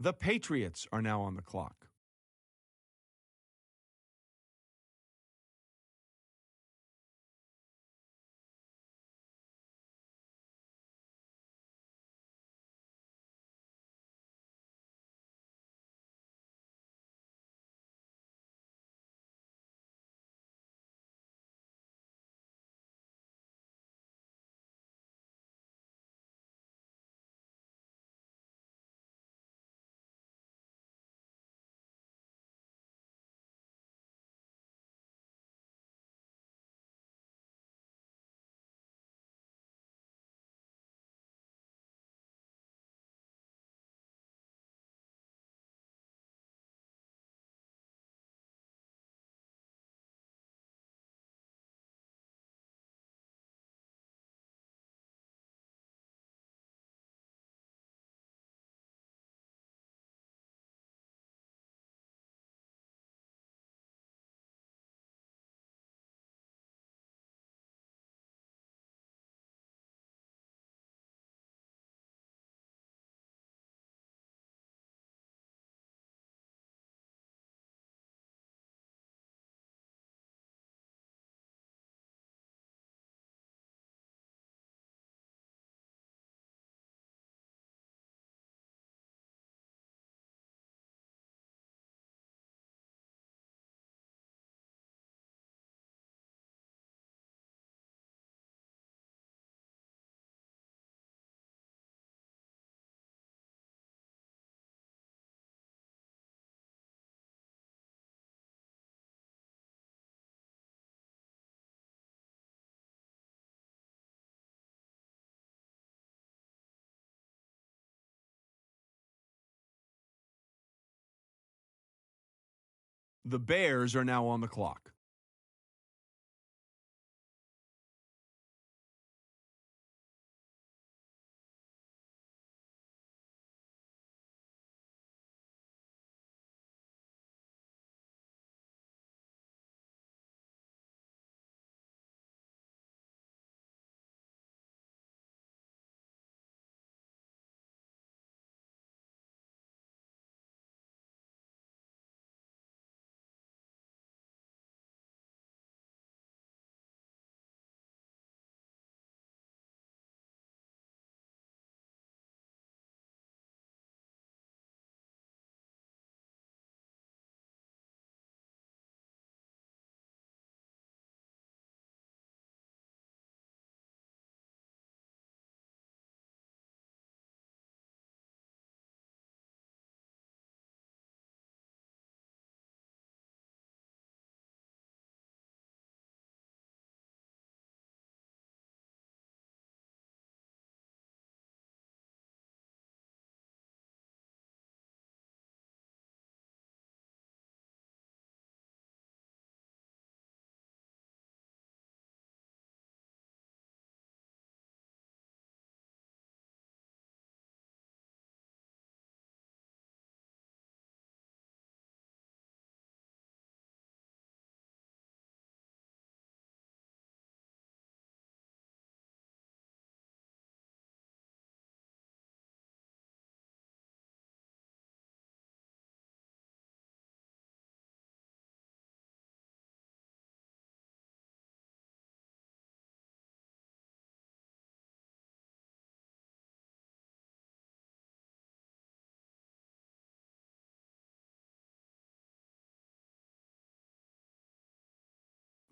[SPEAKER 8] The Patriots are now on the clock. The Bears are now on the clock.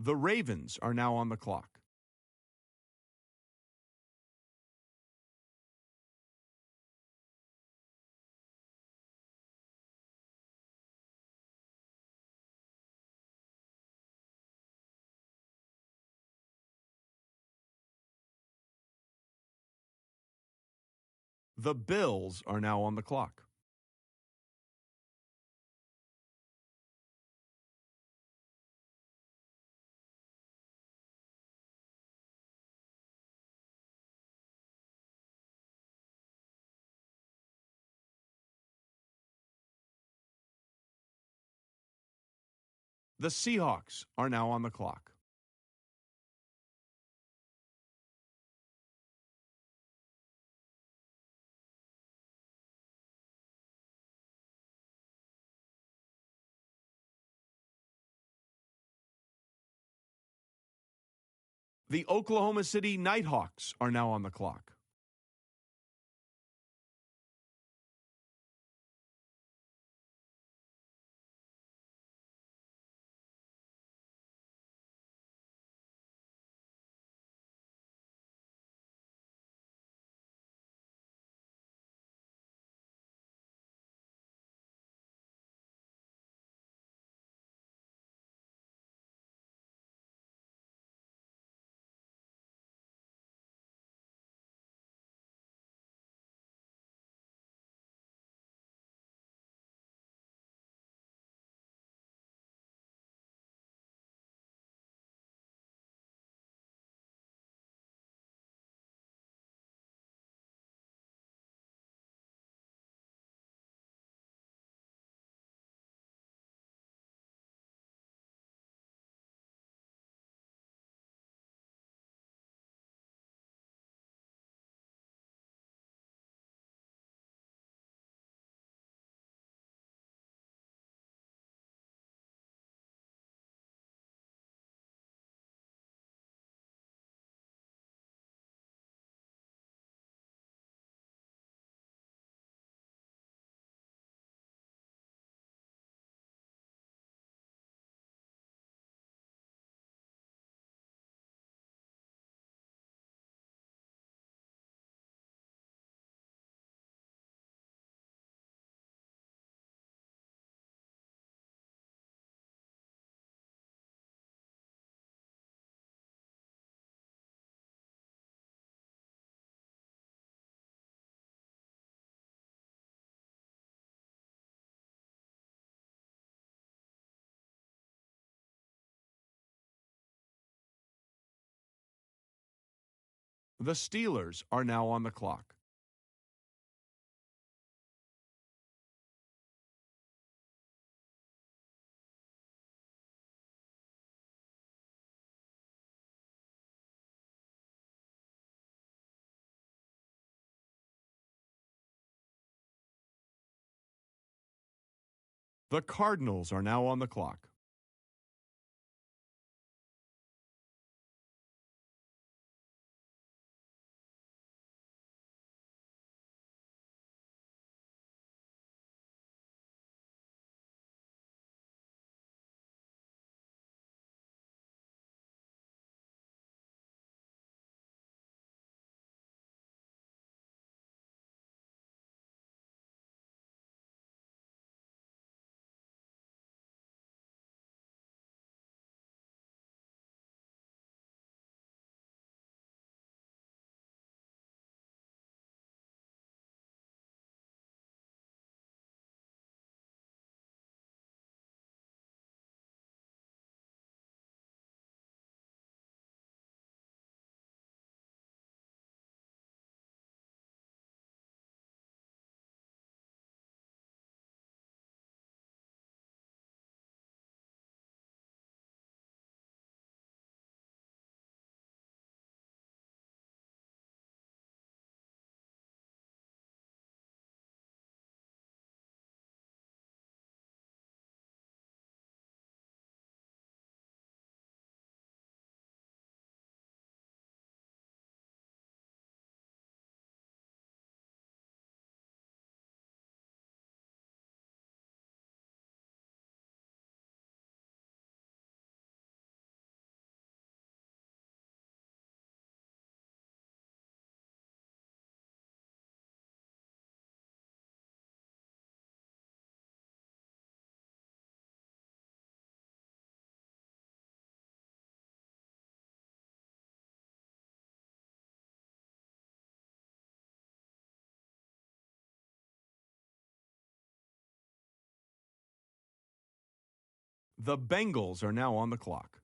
[SPEAKER 8] The Ravens are now on the clock. The Bills are now on the clock. The Seahawks are now on the clock. The Oklahoma City Nighthawks are now on the clock. The Steelers are now on the clock. The Cardinals are now on the clock. The Bengals are now on the clock.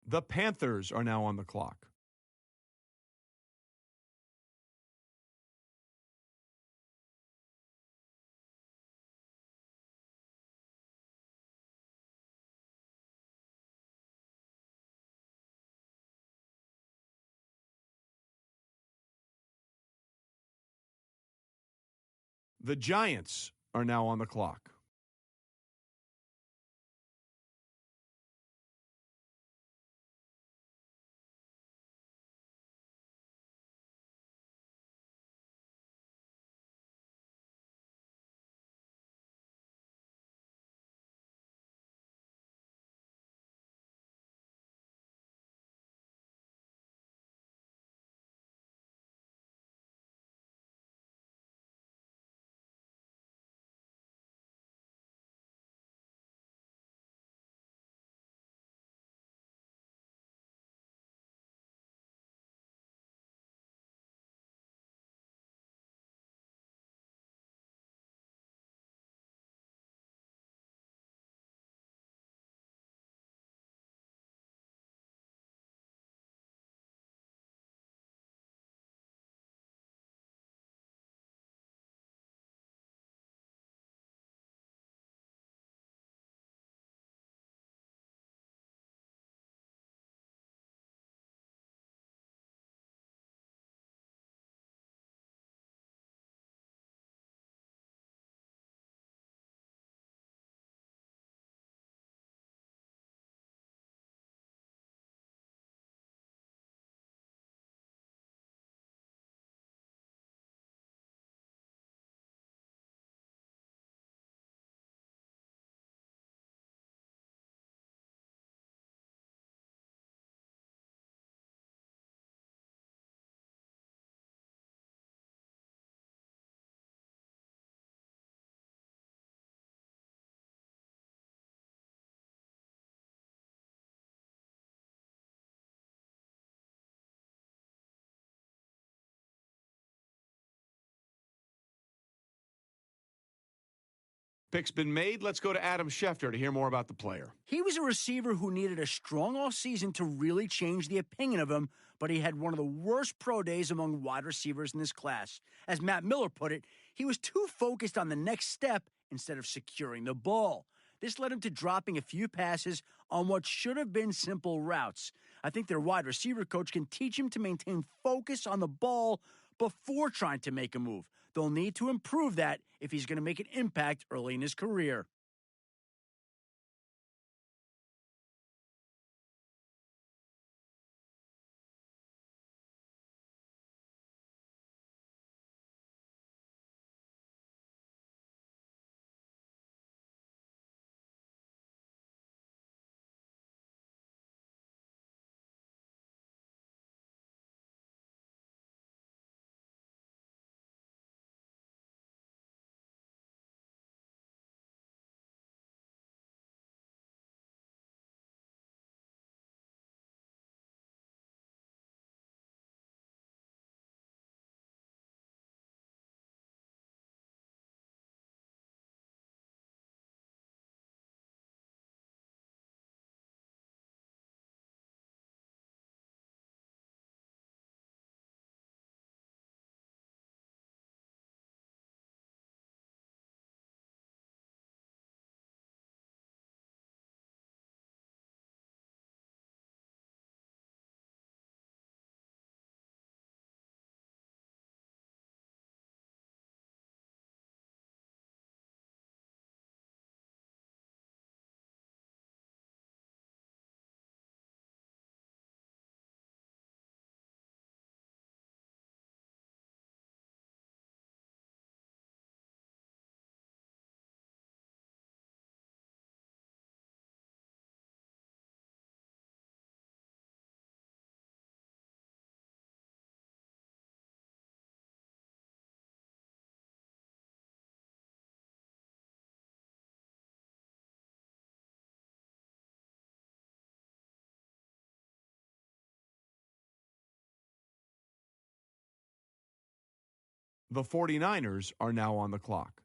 [SPEAKER 8] The Panthers are now on the clock. The Giants are now on the clock. Pick's been made. Let's go to Adam Schefter to hear more about the player.
[SPEAKER 7] He was a receiver who needed a strong offseason to really change the opinion of him, but he had one of the worst pro days among wide receivers in this class. As Matt Miller put it, he was too focused on the next step instead of securing the ball. This led him to dropping a few passes on what should have been simple routes. I think their wide receiver coach can teach him to maintain focus on the ball before trying to make a move. They'll need to improve that if he's going to make an impact early in his career.
[SPEAKER 8] The 49ers are now on the clock.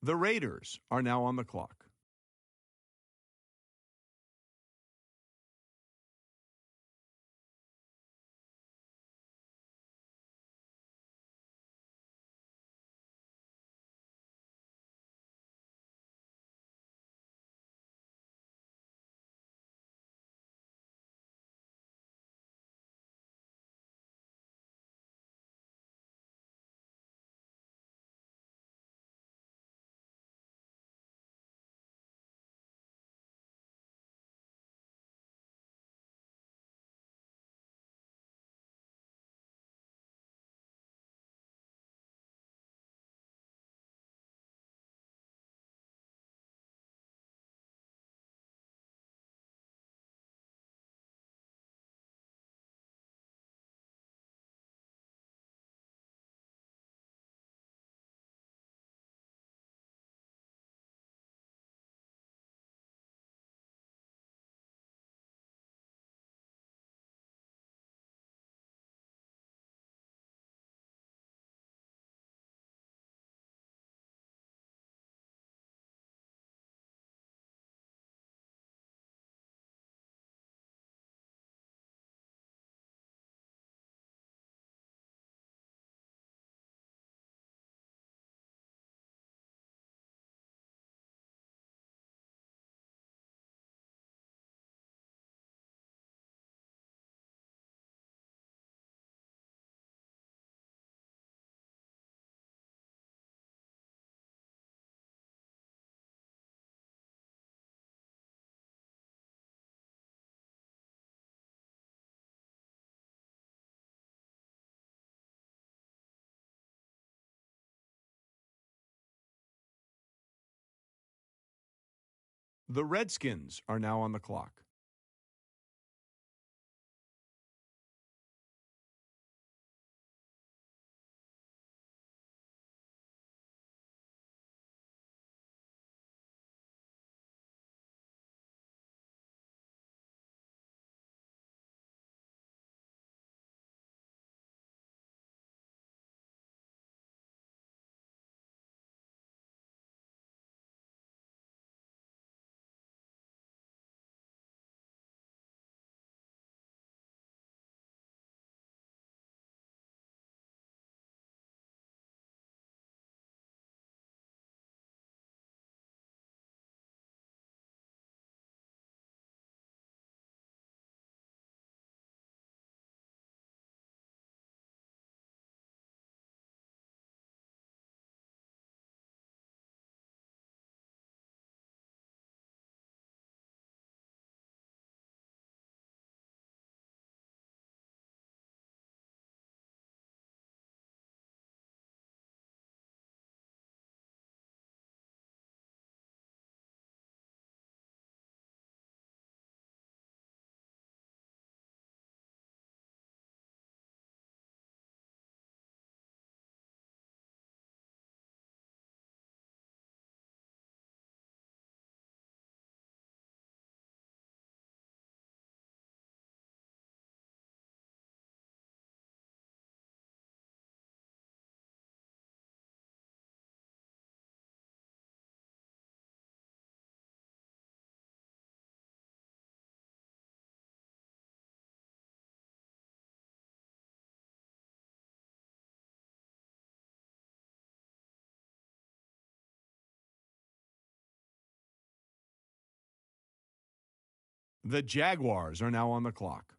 [SPEAKER 8] The Raiders are now on the clock. The Redskins are now on the clock. The Jaguars are now on the clock.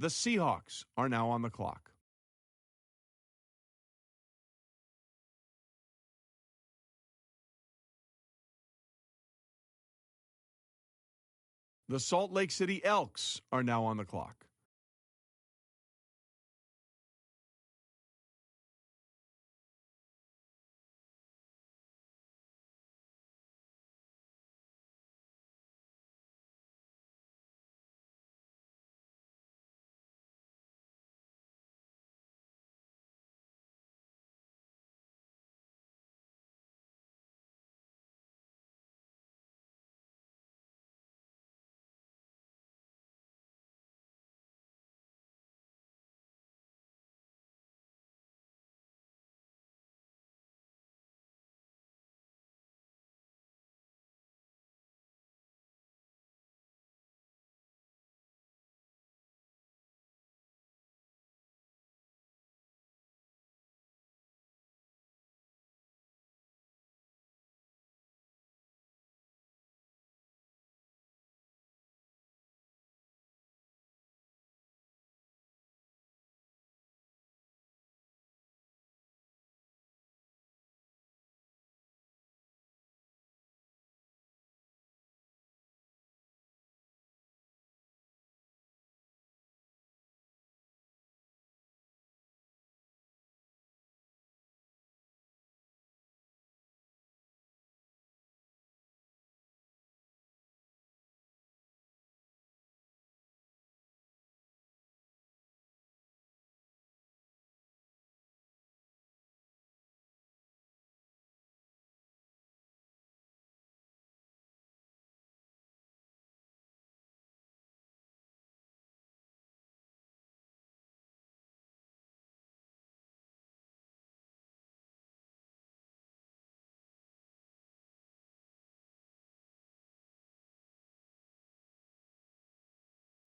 [SPEAKER 8] The Seahawks are now on the clock. The Salt Lake City Elks are now on the clock.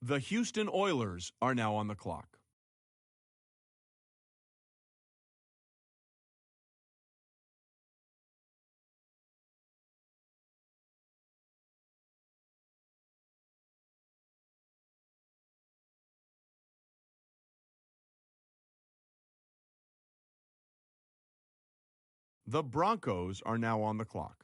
[SPEAKER 8] The Houston Oilers are now on the clock. The Broncos are now on the clock.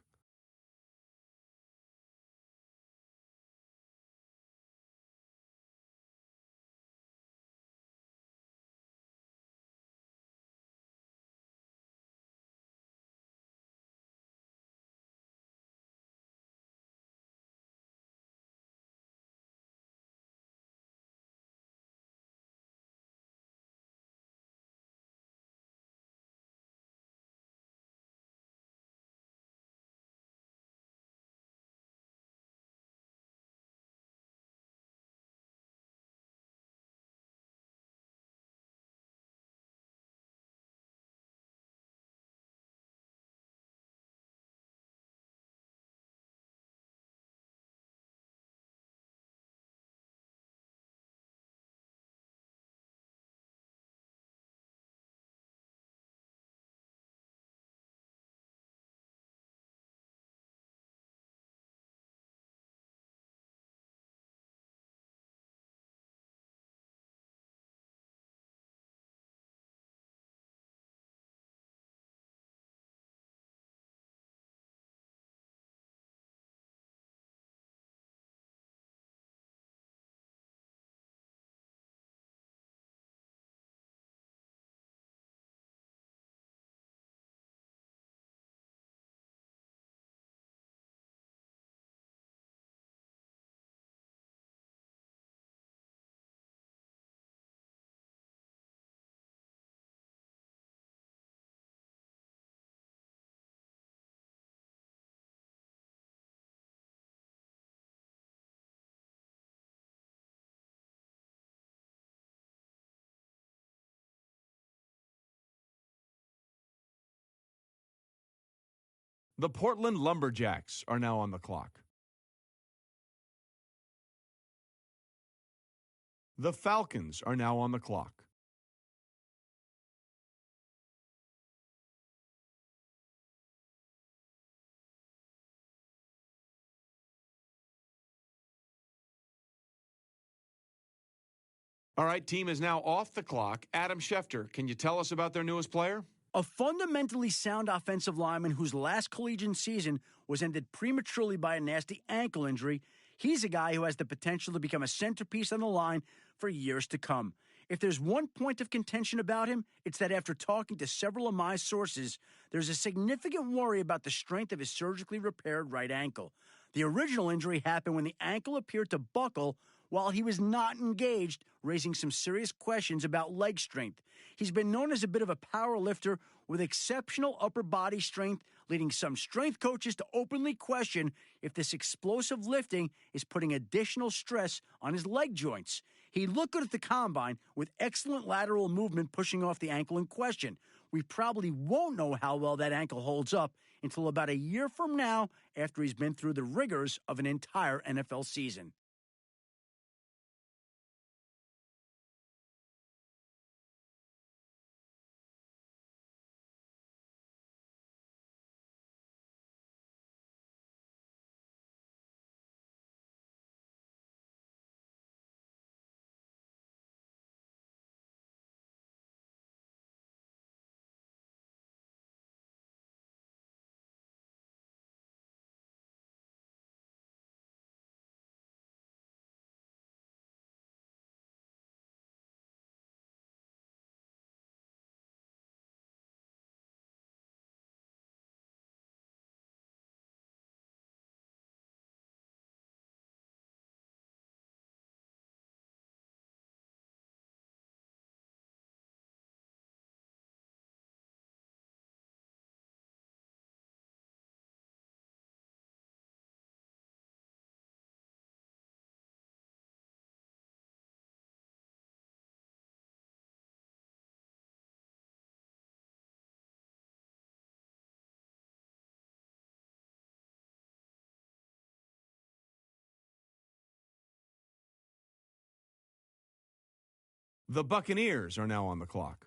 [SPEAKER 8] The Portland Lumberjacks are now on the clock. The Falcons are now on the clock. All right, team is now off the clock. Adam Schefter, can you tell us about their newest player?
[SPEAKER 7] A fundamentally sound offensive lineman whose last collegiate season was ended prematurely by a nasty ankle injury. He's a guy who has the potential to become a centerpiece on the line for years to come. If there's one point of contention about him, it's that after talking to several of my sources, there's a significant worry about the strength of his surgically repaired right ankle. The original injury happened when the ankle appeared to buckle while he was not engaged, raising some serious questions about leg strength. He's been known as a bit of a power lifter with exceptional upper body strength, leading some strength coaches to openly question if this explosive lifting is putting additional stress on his leg joints. He looked good at the combine with excellent lateral movement pushing off the ankle in question. We probably won't know how well that ankle holds up until about a year from now after he's been through the rigors of an entire NFL season.
[SPEAKER 8] The Buccaneers are now on the clock.